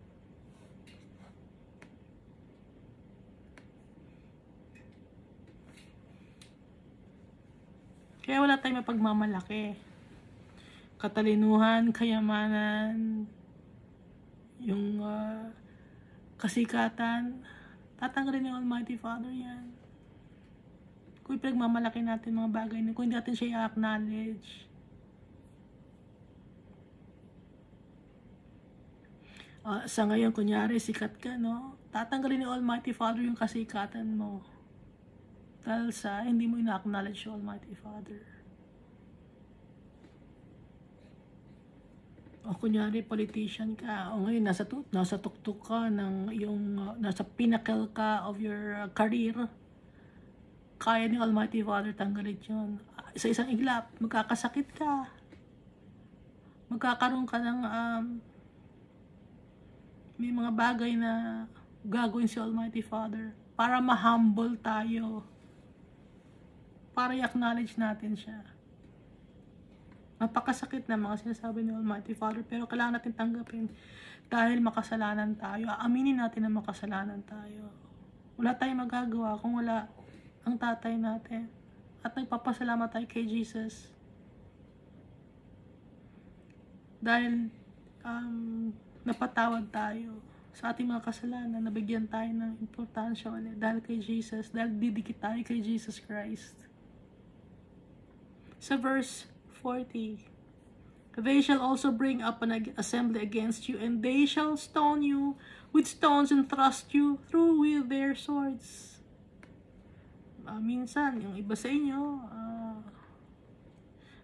Kaya wala tayong mapagmamalaki. Katalinuhan, kayamanan, yung kasikatan, tatanggalin ni Almighty Father yan. Kung ipagmamalaki natin mga bagay na, kung hindi natin siya i-acknowledge. Sa ngayon, kunyari, sikat ka, no? Tatanggalin ni Almighty Father yung kasikatan mo. Dahil sa hindi mo ina-acknowledge yung Almighty Father. O kunyari, politician ka. O ngayon, nasa tuktok ka, nasa pinnacle ka of your career. Kaya ni Almighty Father tanggalin yun. Sa isang iglap, magkakasakit ka. Magkakaroon ka ng may mga bagay na gagawin si Almighty Father para ma-humble tayo. Para i-acknowledge natin siya. Napakasakit na mga sinasabi ni Almighty Father, pero kailangan natin tanggapin dahil makasalanan tayo. Aaminin natin na makasalanan tayo. Wala tayong magagawa kung wala ang tatay natin. At nagpapasalamat tayo kay Jesus. Dahil napatawad tayo sa ating mga kasalanan, nabigyan tayo ng importansya ulit dahil kay Jesus, dahil didikit tayo kay Jesus Christ. Sa verse 40, they shall also bring up an assembly against you, and they shall stone you with stones and thrust you through with their swords. Minsan, yung iba sa inyo,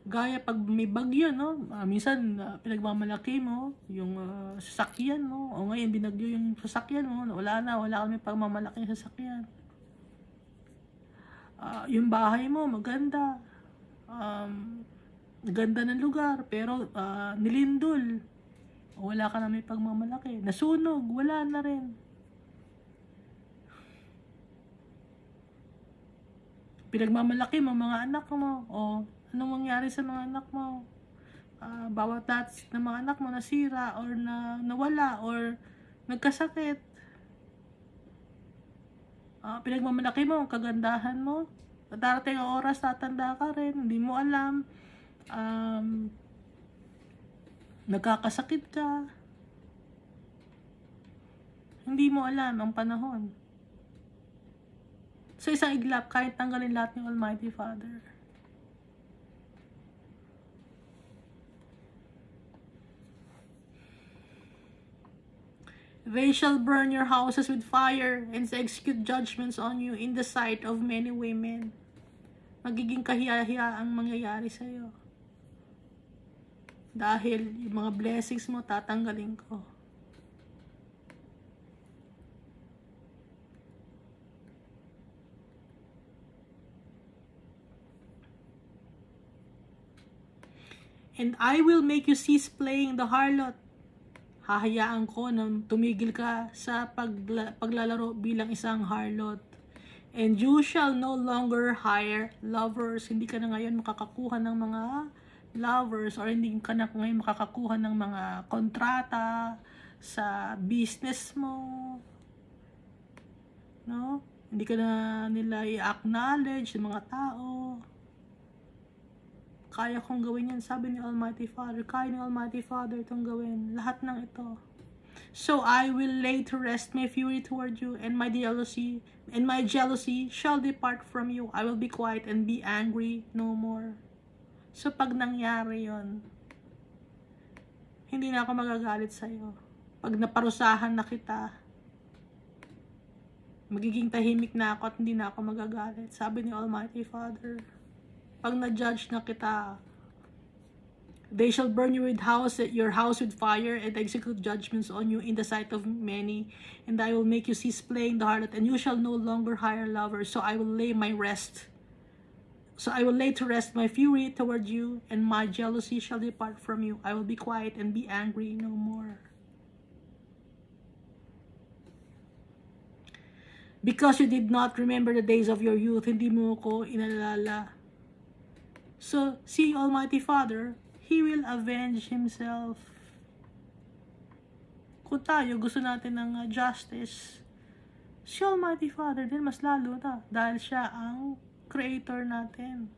gaya pag may bagyo, no? Minsan, pinagmamalaki mo yung sasakyan mo. O ngayon, binagyo yung sasakyan mo. Wala kami pagmamalaki yung sasakyan. Yung bahay mo, maganda. Ganda ng lugar, pero nilindol. Wala ka na may pagmamalaki. Nasunog, wala na rin. Pinagmamalaki mo mga anak mo. O, anong mangyari sa mga anak mo? Bawat lahat ng mga anak mo nasira or nawala or nagkasakit. Pinagmamalaki mo ang kagandahan mo. Darating ang oras, tatanda ka rin. Hindi mo alam. Nagkakasakit ka. Hindi mo alam ang panahon. Sa isang iglap, kahit tanggalin lahat ng Almighty Father. They shall burn your houses with fire and execute judgments on you in the sight of many women. Magiging kahiya-hiya ang mangyayari sa iyo. Dahil yung mga blessings mo tatanggalin ko. And I will make you cease playing the harlot. Hahayaan ko na tumigil ka sa paglalaro bilang isang harlot. And you shall no longer hire lovers. Hindi ka na ngayon makakakuha ng mga lovers, or hindi ka na ngayon makakakuha ng mga kontrata sa business mo. No? Hindi ka na nila i-acknowledge ng mga tao. Kaya kong gawin yan, sabi ni Almighty Father. Kaya ni Almighty Father itong gawin. Lahat ng ito. So I will lay to rest my fury toward you, and my jealousy shall depart from you. I will be quiet and be angry no more. So pag nangyari yon, hindi na ako magagalit sa iyo. Pag naparusahan na kita, magiging tahimik na ako at hindi na ako magagalit. Sabi ni Almighty Father. Pag na-judge na kita, they shall burn you your house with fire and execute judgments on you in the sight of many, and I will make you cease playing the harlot, and you shall no longer hire lovers. So I will lay to rest my fury toward you, and my jealousy shall depart from you. I will be quiet and be angry no more. Because you did not remember the days of your youth, hindi mo ko inalala. So, see Almighty Father, He will avenge Himself. Kung tayo gusto natin ng justice, si Almighty Father din mas lalo na dahil siya ang creator natin.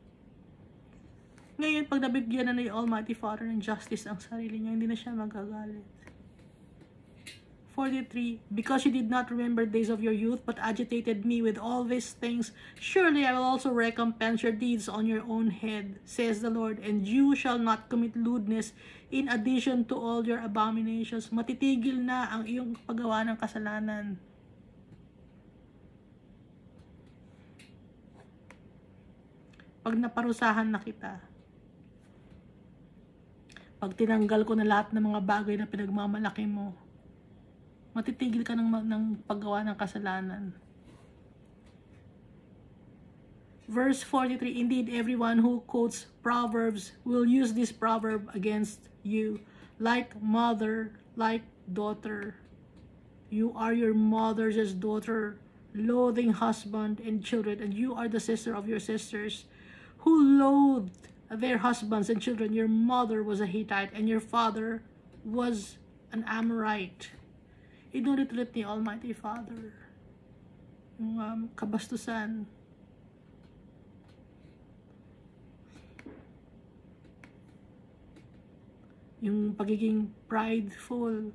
Ngayon, pag nabigyan na ni Almighty Father ng justice ang sarili niya, hindi na siya magagalit. 43. Because you did not remember days of your youth, but agitated me with all these things, surely I will also recompense your deeds on your own head, says the Lord, and you shall not commit lewdness in addition to all your abominations. Matitigil na ang iyong paggawa ng kasalanan. Pag naparusahan na kita, pag tinanggal ko na lahat ng mga bagay na pinagmamalaki mo, matitigil ka ng paggawa ng kasalanan. Verse 43, indeed, everyone who quotes Proverbs will use this proverb against you. Like mother, like daughter. You are your mother's daughter, loathing husband and children, and you are the sister of your sisters, who loathed their husbands and children. Your mother was a Hittite, and your father was an Amorite. Inulit-ulit ni Almighty Father yung kabastusan. Yung pagiging prideful.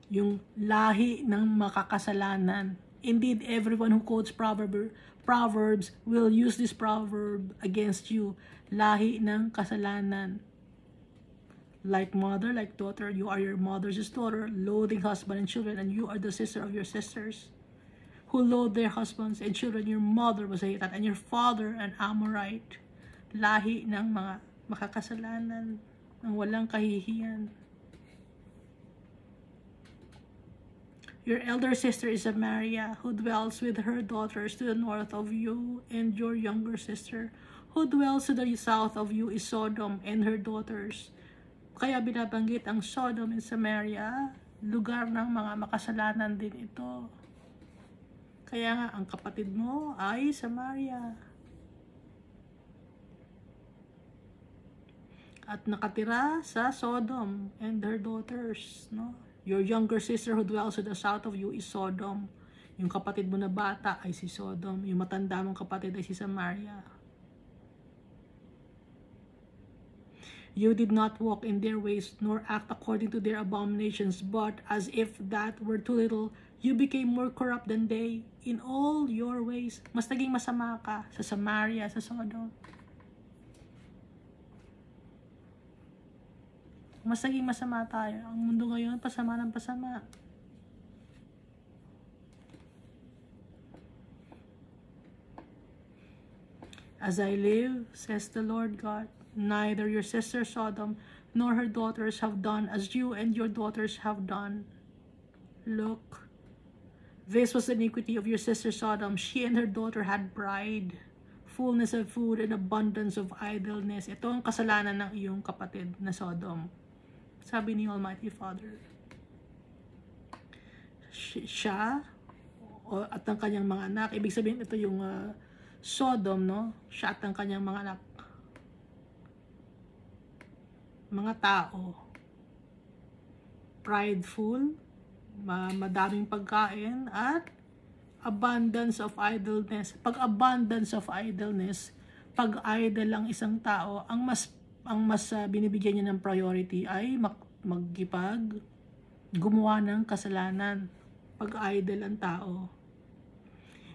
Yung lahi ng makakasalanan. Indeed, everyone who quotes Proverbs will use this proverb against you. Lahi ng kasalanan. Like mother, like daughter, you are your mother's daughter, loathing husband and children, and you are the sister of your sisters, who loathe their husbands and children. Your mother was a Hittite, and your father an Amorite. Lahi ng mga makakasalanan, ng walang kahihiyan. Your elder sister is Samaria, who dwells with her daughters to the north of you, and your younger sister, who dwells to the south of you, is Sodom and her daughters. Kaya binabanggit ang Sodom and Samaria, lugar ng mga makasalanan din ito. Kaya nga, ang kapatid mo ay Samaria. At nakatira sa Sodom and her daughters, no? Your younger sister who dwells to the south of you is Sodom. Yung kapatid mo na bata ay si Sodom. Yung matanda mong kapatid ay si Samaria. You did not walk in their ways, nor act according to their abominations, but as if that were too little, you became more corrupt than they in all your ways. Mas naging masama ka sa Samaria, sa Sodom. Mas naging masama tayo. Ang mundo ngayon, pasama ng pasama. As I live, says the Lord God, neither your sister Sodom nor her daughters have done as you and your daughters have done. Look, this was the iniquity of your sister Sodom. She and her daughter had pride, fullness of food, and abundance of idleness. Ito ang kasalanan ng iyong kapatid na Sodom. Sabi ni Almighty Father. Siya at ang kanyang mga anak. Ibig sabihin ito yung Sodom, no? Siya at ang kanyang mga anak. Mga tao. Prideful, madaming pagkain, at abundance of idleness. Pag abundance of idleness, pag idle ang isang tao, ang mas binibigyan niya ng priority ay gumawa ng kasalanan. Pag idle ang tao.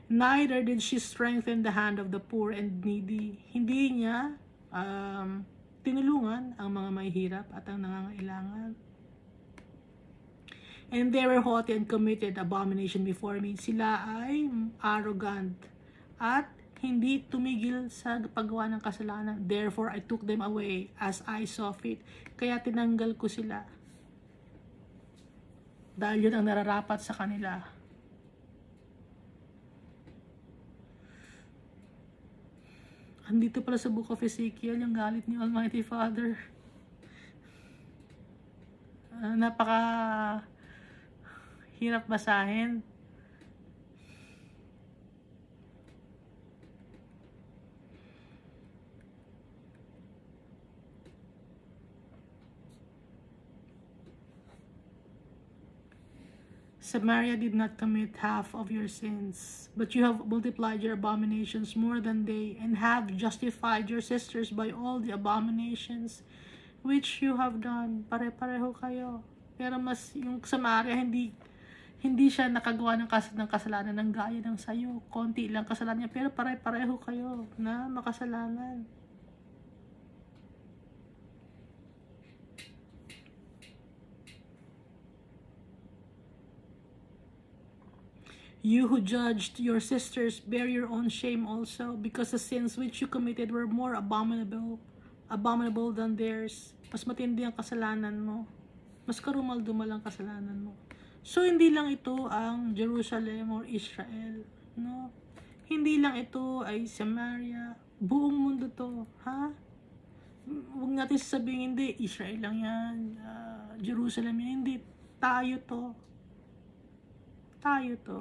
Neither did she strengthen the hand of the poor and needy. Hindi niya tinulungan ang mga mahihirap at ang nangangailangan. And they were haughty and committed abomination before me. Sila ay arrogant at hindi tumigil sa paggawa ng kasalanan. Therefore, I took them away as I saw fit. Kaya tinanggal ko sila. Dahil yun ang nararapat sa kanila. Andito pala sa Book of Ezekiel yung galit ni Almighty Father. Napaka hirap basahin. Samaria did not commit half of your sins, but you have multiplied your abominations more than they, and have justified your sisters by all the abominations which you have done. Pare-pareho kayo. Pero mas yung Samaria, hindi siya nakagawa ng kasalanan ng gaya ng sayo. Konti lang kasalanan niya, pero pare-pareho kayo na makasalanan. You who judged your sisters bear your own shame also, because the sins which you committed were more abominable than theirs. Mas matindi ang kasalanan mo. Mas karumal-dumal ang kasalanan mo. So, hindi lang ito ang Jerusalem or Israel. No? Hindi lang ito ay Samaria. Buong mundo to. Ha? Huwag natin sasabihin, hindi, Israel lang yan. Jerusalem yan. Hindi. Tayo to. Tayo to.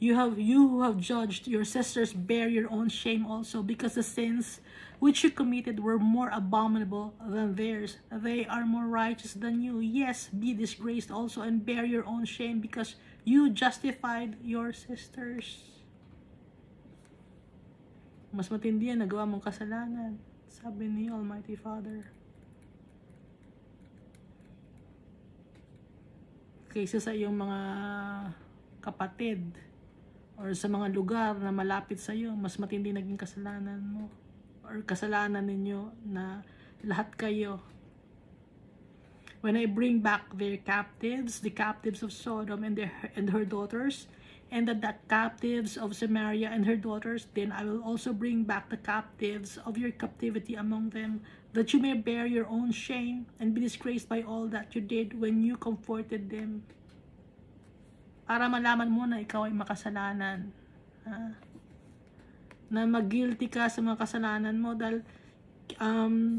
You who have judged your sisters bear your own shame also, because the sins which you committed were more abominable than theirs. They are more righteous than you. Yes, be disgraced also and bear your own shame, because you justified your sisters. Mas matindi yan, nagawa mong kasalanan, sabi ni Almighty Father, kaysa sa iyong mga kapatid or sa mga lugar na malapit sa iyo. Mas matindi naging kasalanan mo or kasalanan ninyo na lahat kayo. When I bring back their captives, the captives of Sodom and her daughters, and the captives of Samaria and her daughters, then I will also bring back the captives of your captivity among them, that you may bear your own shame and be disgraced by all that you did when you comforted them. Para malaman mo na ikaw ay makasalanan. Ha? Na mag-guilty ka sa mga kasalanan mo dahil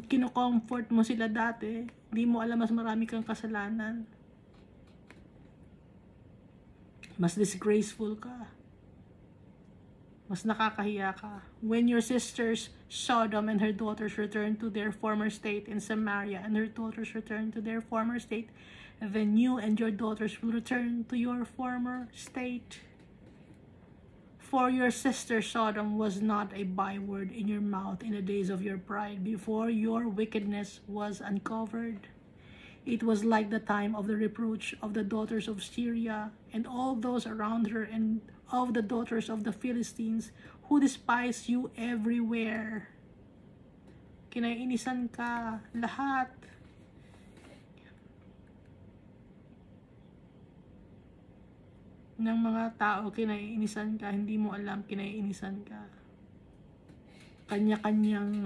kino-comfort mo sila dati. Hindi mo alam mas marami kang kasalanan. Mas disgraceful ka. Mas nakakahiya ka. When your sisters Sodom and her daughters returned to their former state, and Samaria and her daughters returned to their former state, then you and your daughters will return to your former state. For your sister Sodom was not a byword in your mouth in the days of your pride, before your wickedness was uncovered. It was like the time of the reproach of the daughters of Syria and all those around her, and of the daughters of the Philistines, who despise you everywhere. Kinaiinisan ka lahat. Ng mga tao, kinaiinisan ka, hindi mo alam, kinaiinisan ka. Kanya-kanyang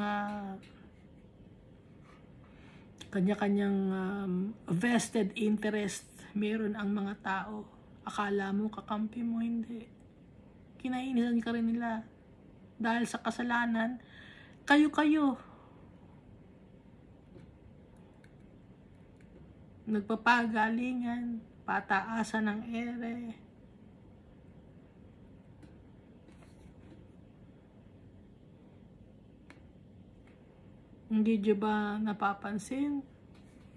vested interest meron ang mga tao. Akala mo kakampi mo, hindi. Kinaiinisan ka rin nila. Dahil sa kasalanan, kayo-kayo. Nagpapagalingan, pataasan ng ere. Hindi nyo ba napapansin?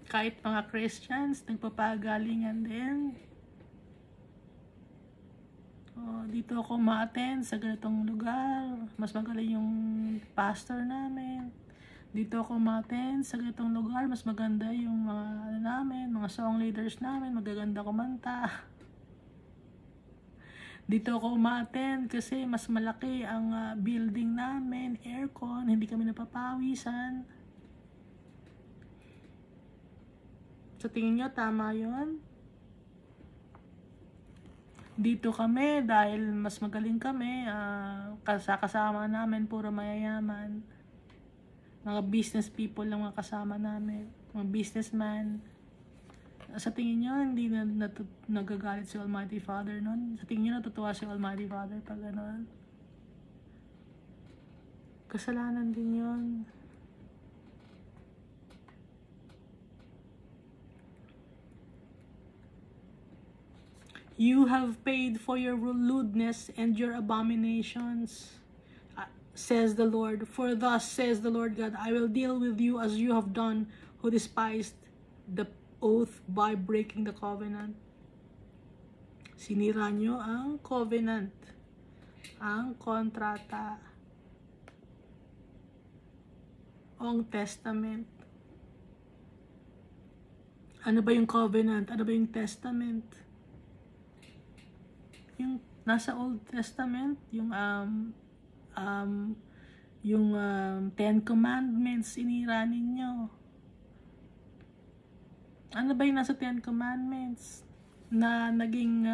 Kahit mga Christians, nagpapagalingan din. Dito ako ma-attend sa ganitong lugar. Mas magaling yung pastor namin. Dito ako ma-attend sa ganitong lugar. Mas maganda yung mga mga song leaders namin. Magaganda kumanta. Dito ako ma-attend kasi mas malaki ang building namin, aircon, hindi kami napapawisan. Sa tingin nyo, tama yun? Dito kami dahil mas magaling kami, kasama namin puro mayayaman. Mga business people lang mga kasama namin, mga businessman. Sa tingin nyo, hindi nagagalit si Almighty Father nun? Sa tingin nyo, natutuwa si Almighty Father pag gano'n? Kasalanan din yun. You have paid for your lewdness and your abominations. says the Lord. For thus says the Lord God, I will deal with you as you have done, who despised the oath by breaking the covenant. Sinira nyo ang covenant, ang kontrata, o ang testament. Ano ba yung covenant? Ano ba yung testament? Yung nasa Old Testament, yung Ten Commandments, sinira ninyo. Ano ba yung nasa Ten Commandments na naging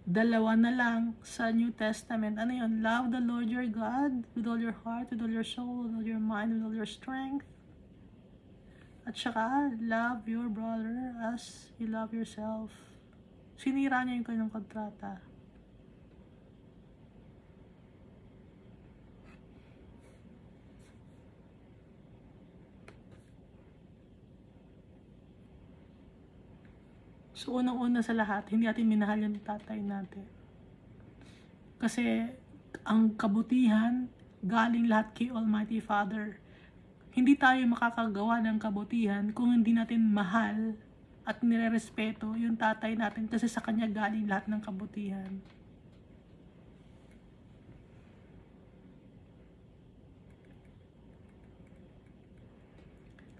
dalawa na lang sa New Testament? Ano yun? Love the Lord your God with all your heart, with all your soul, with all your mind, with all your strength. At saka, love your brother as you love yourself. Sinira niya yung kanyang kontrata. So, unang-una sa lahat, hindi natin minahal yung tatay natin. Kasi, ang kabutihan, galing lahat kay Almighty Father. Hindi tayo makakagawa ng kabutihan kung hindi natin mahal at nirerespeto yung tatay natin kasi sa kanya galing lahat ng kabutihan.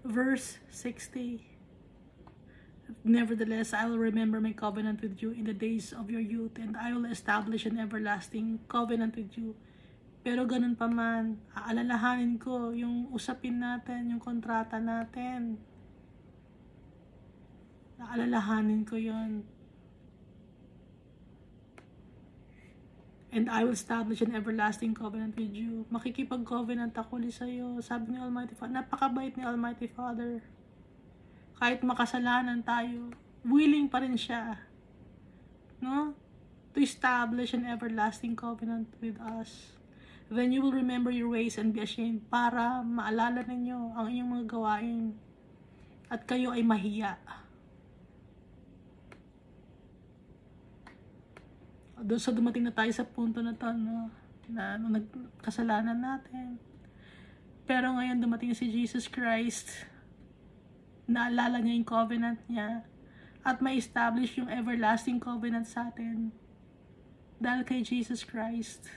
Verse 60. Nevertheless, I will remember my covenant with you in the days of your youth, and I will establish an everlasting covenant with you. Pero ganun pa man, aalalahanin ko yung usapin natin, yung kontrata natin. Aalalahanin ko yun. And I will establish an everlasting covenant with you. Makikipag-covenant ako ulit sa'yo. Sabi ni Almighty Father, napakabait ni Almighty Father. Kahit makasalanan tayo, willing pa rin siya, no? To establish an everlasting covenant with us. Then you will remember your ways and be ashamed, para maalala ninyo ang inyong mga gawain at kayo ay mahiya. Doon sa dumating na tayo sa punto na to, no? Na nagkasalanan natin. Pero ngayon dumating si Jesus Christ, naalala niya yung covenant niya at may establish yung everlasting covenant sa atin dahil kay Jesus Christ.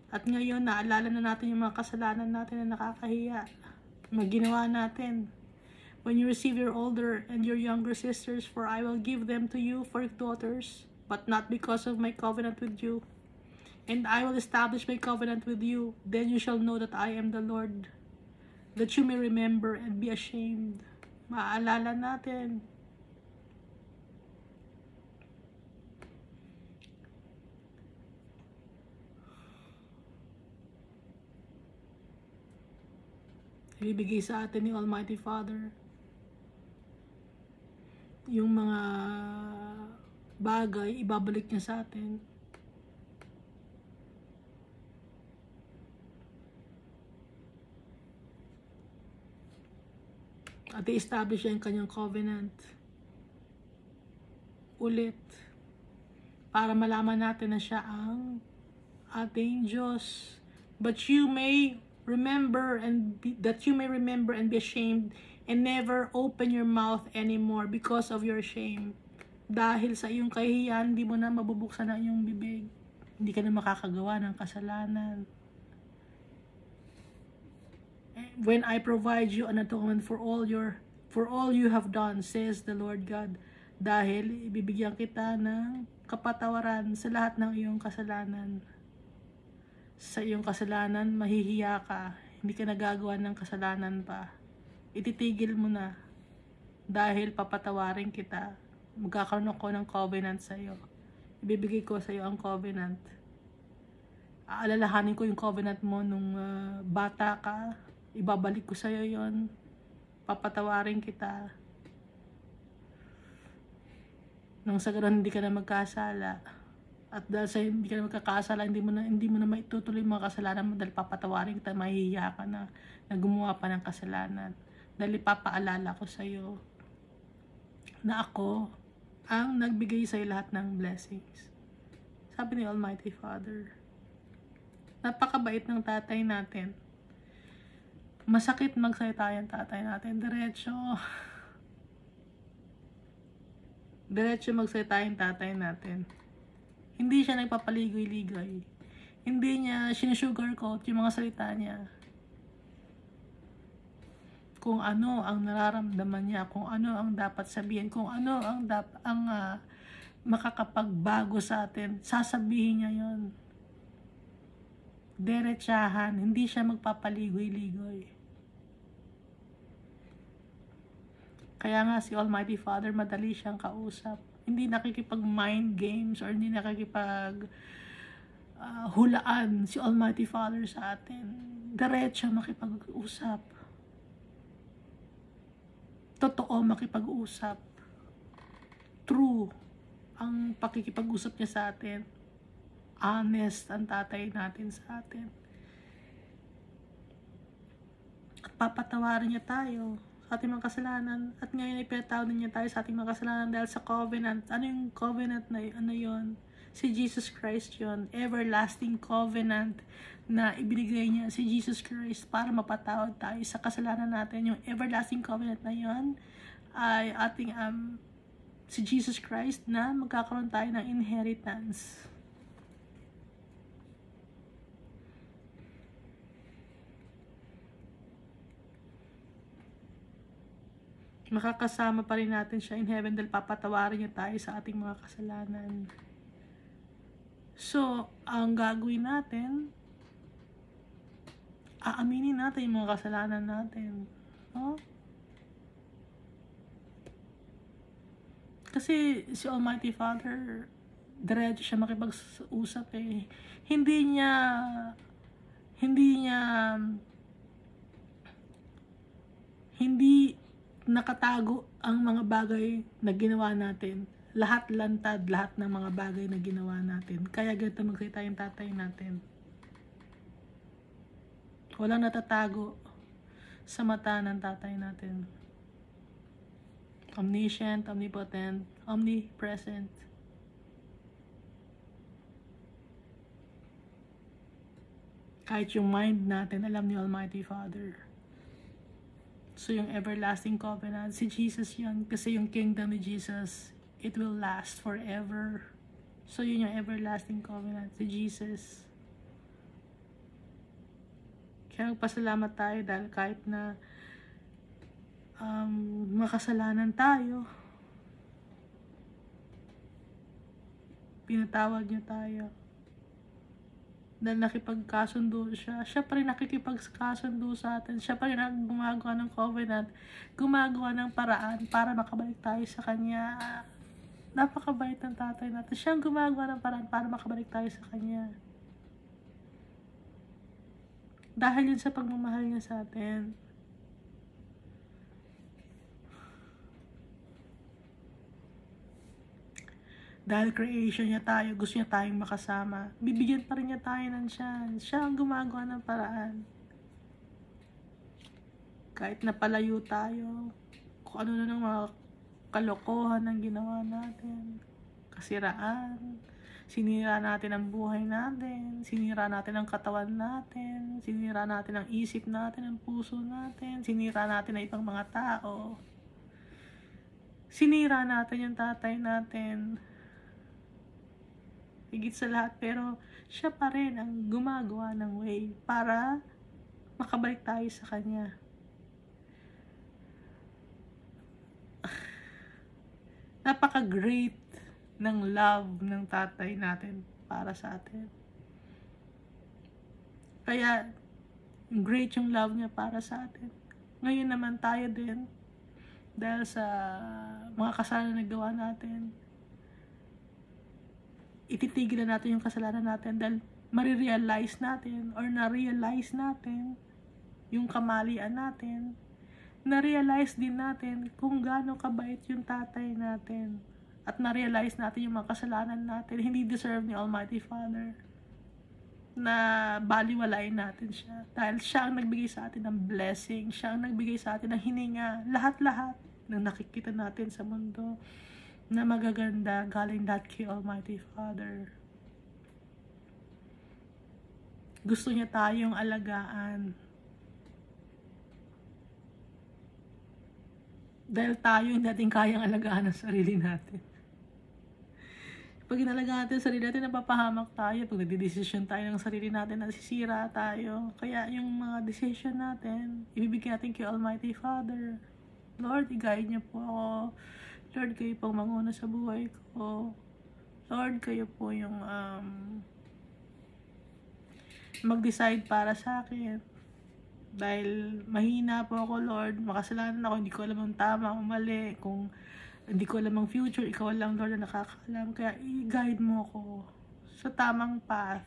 At ngayon, naalala na natin yung mga kasalanan natin na nakakahiya. Mga ginawa natin. When you receive your older and your younger sisters, for I will give them to you for daughters, but not because of my covenant with you. And I will establish my covenant with you. Then you shall know that I am the Lord, that you may remember and be ashamed. Maaalala natin. Ibibigay sa atin ni Almighty Father yung mga bagay, ibabalik niya sa atin. At i-establish niya yung kanyang covenant ulit para malaman natin na siya ang ating Diyos. But you may remember and that you may remember and be ashamed and never open your mouth anymore because of your shame. Dahil sa iyong kahihiyan, hindi mo na mabubuksan ang iyong bibig. Hindi ka na makakagawa ng kasalanan. When I provide you an atonement for all you have done, says the Lord God, dahil ibibigyan kita ng kapatawaran sa lahat ng iyong kasalanan. Sa iyong kasalanan, mahihiya ka. Hindi ka nagagawa ng kasalanan pa. Ititigil mo na. Dahil papatawarin kita. Magkakaroon ako ng covenant sa iyo. Ibibigay ko sa iyo ang covenant. Aalalahanin ko yung covenant mo nung bata ka. Ibabalik ko sa iyo yon. Papatawarin kita. Nang sa ganun, hindi ka na magkasala. At dahil sa hindi ka na magkakasala, hindi mo na maitutuloy mga kasalanan mo dahil papatawarin kita, mahihiya ka na gumawa pa ng kasalanan. Dahil ipapaalala ko sa iyo na ako ang nagbigay sa iyo lahat ng blessings. Sabi ni Almighty Father. Napakabait ng tatay natin. Masakit magsalita yung tatay natin. Diretso magsalita yung tatay natin. Hindi siya nagpapaligoy-ligoy. Hindi niya sinusugarcoat yung mga salita niya. Kung ano ang nararamdaman niya, kung ano ang dapat sabihin, kung ano ang makakapagbago sa atin, sasabihin niya yon. Derechahan, hindi siya magpapaligoy-ligoy. Kaya nga si Almighty Father, madali siyang kausap. Hindi nakikipag-mind games or hindi nakikipag hulaan si Almighty Father sa atin. Diretso makipag-usap. Totoo makipag-usap. True ang pakikipag-usap niya sa atin. Honest ang tatay natin sa atin. At papatawarin niya tayo sa ating mga kasalanan. At ngayon ay pinatawad niya tayo sa ating mga kasalanan dahil sa covenant. Ano yung covenant na ano yun? Si Jesus Christ yun. Everlasting covenant na ibinigay niya si Jesus Christ para mapatawad tayo sa kasalanan natin. Yung everlasting covenant na yun ay ating si Jesus Christ na magkakaroon tayo ng inheritance. Makakasama pa rin natin siya in heaven dahil papatawarin niya tayo sa ating mga kasalanan. So, ang gagawin natin, aaminin natin yung mga kasalanan natin. No? Kasi si Almighty Father, diretso siya makipag-usap eh. Hindi nakatago ang mga bagay na ginawa natin. Lahat lantad, lahat ng mga bagay na ginawa natin. Kaya ganito magsalita yung tatay natin. Walang natatago sa mata ng tatay natin. Omniscient, omnipotent, omnipresent. Kahit yung mind natin, alam ni Almighty Father. So yung everlasting covenant, si Jesus yun. Kasi yung kingdom ni Jesus, it will last forever. So yun yung everlasting covenant, si Jesus. Kaya magpasalamat tayo dahil kahit na makasalanan tayo, pinatawad niya tayo. Dahil nakipagkasundo siya. Siya pa rin nakikipagkasundo sa atin. Siya pa rin ang gumagawa ng covenant. Gumagawa ng paraan para makabalik tayo sa Kanya. Napakabait ng tatay natin. Siya ang gumagawa ng paraan para makabalik tayo sa Kanya. Dahil yun sa pagmamahal niya sa atin. Dahil creation niya tayo, gusto niya tayong makasama. Bibigyan pa rin niya tayo ng chance. Siya ang gumagawa ng paraan. Kahit napalayo tayo, kung ano na ng mga kalokohan ang ginawa natin, kasiraan, sinira natin ang buhay natin, sinira natin ang katawan natin, sinira natin ang isip natin, ang puso natin, sinira natin ang ibang mga tao, sinira natin yung tatay natin, higit sa lahat, pero siya pa rin ang gumagawa ng way para makabalik tayo sa Kanya. Napaka-great ng love ng tatay natin para sa atin. Kaya, great yung love niya para sa atin. Ngayon naman tayo din, dahil sa mga kasalanan na nagawa natin, ititigil na natin yung kasalanan natin dahil marirealize natin or na-realize natin yung kamalian natin. Na-realize din natin kung gaano kabait yung tatay natin. At na-realize natin yung mga kasalanan natin. Hindi deserve ni Almighty Father na baliwalain natin siya. Dahil siya ang nagbigay sa atin ng blessing. Siya ang nagbigay sa atin ng hininga. Lahat-lahat na nakikita natin sa mundo na magaganda galing lahat kay Almighty Father. Gusto niya tayong alagaan. Dahil tayo hindi natin kayang alagaan ang sarili natin. Pag inalagaan natin ang sarili natin, napapahamak tayo. Pag nagdidesisyon tayo ng sarili natin, nasisira tayo. Kaya yung mga decision natin, ibibigay natin kay Almighty Father. Lord, i-guide niyo po ako. Lord, kayo pong manguna sa buhay ko. Lord, kayo po yung mag-decide para sa akin. Dahil mahina po ako, Lord. Makasalanan ako. Hindi ko alam ang tama o mali. Kung hindi ko alam ang future, ikaw lang, Lord, na nakakaalam. Kaya i-guide mo ako sa tamang path.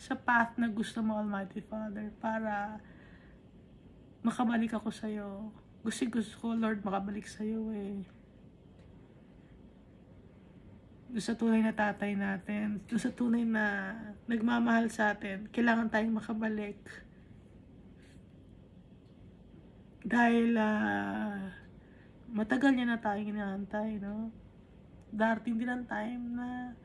Sa path na gusto mo, Almighty Father. Para makabalik ako sa'yo. Gusto ko, Lord, makabalik sa'yo eh. Doon sa tunay na tatay natin. Doon sa tunay na nagmamahal sa atin. Kailangan tayong makabalik. Dahil matagal niya na tayong inaantay, no? Darating din ang time na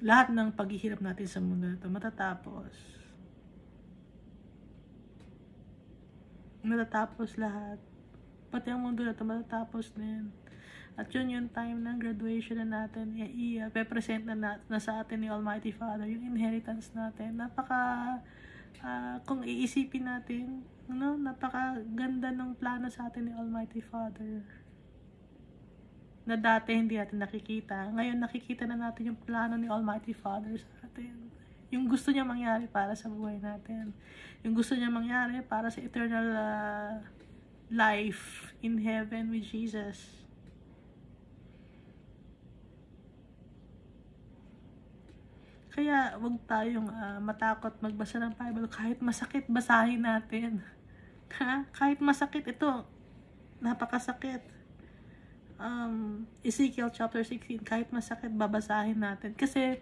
lahat ng paghihirap natin sa mundo na ito matatapos. Matatapos lahat. Pati ang mundo na ito matatapos din. At yun yung time ng graduation na natin, i-present na sa atin ni Almighty Father, yung inheritance natin. Kung iisipin natin, no, napakaganda ng plano sa atin ni Almighty Father. Na dati hindi natin nakikita. Ngayon nakikita na natin yung plano ni Almighty Father sa atin. Yung gusto niya mangyari para sa buhay natin. Yung gusto niya mangyari para sa eternal life in heaven with Jesus. Kaya wag tayong matakot magbasa ng Bible. Kahit masakit, basahin natin. Kahit masakit, ito, napakasakit. Ezekiel chapter 16, kahit masakit, babasahin natin. Kasi,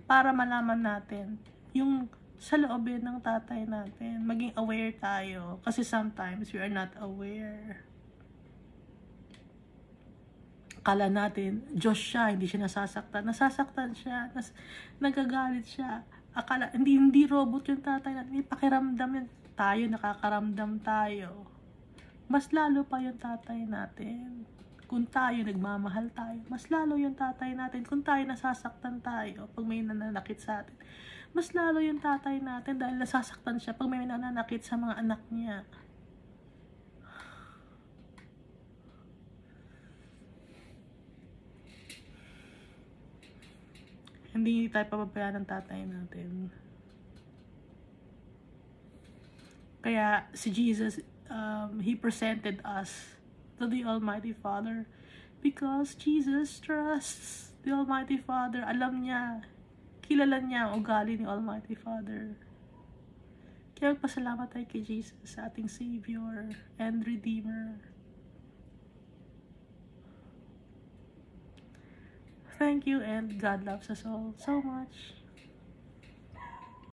para malaman natin, yung sa loobin ng tatay natin, maging aware tayo. Kasi sometimes, we are not aware. Akala natin, Diyos siya, hindi siya nasasaktan. Nasasaktan siya, nagagalit siya. Akala, hindi robot yung tatay natin, may pakiramdam yun. Tayo, nakakaramdam tayo. Mas lalo pa yung tatay natin. Kung tayo, nagmamahal tayo, mas lalo yung tatay natin. Kung tayo, nasasaktan tayo, pag may nananakit sa atin, mas lalo yung tatay natin dahil nasasaktan siya pag may nananakit sa mga anak niya. Hindi tayo papabayaan ng tatay natin. Kaya si Jesus, He presented us to the Almighty Father because Jesus trusts the Almighty Father. Alam niya, kilala niya ang ugali ni Almighty Father. Kaya magpasalamat tayo kay Jesus, sa ating Savior and Redeemer. Thank you, and God loves us all so much.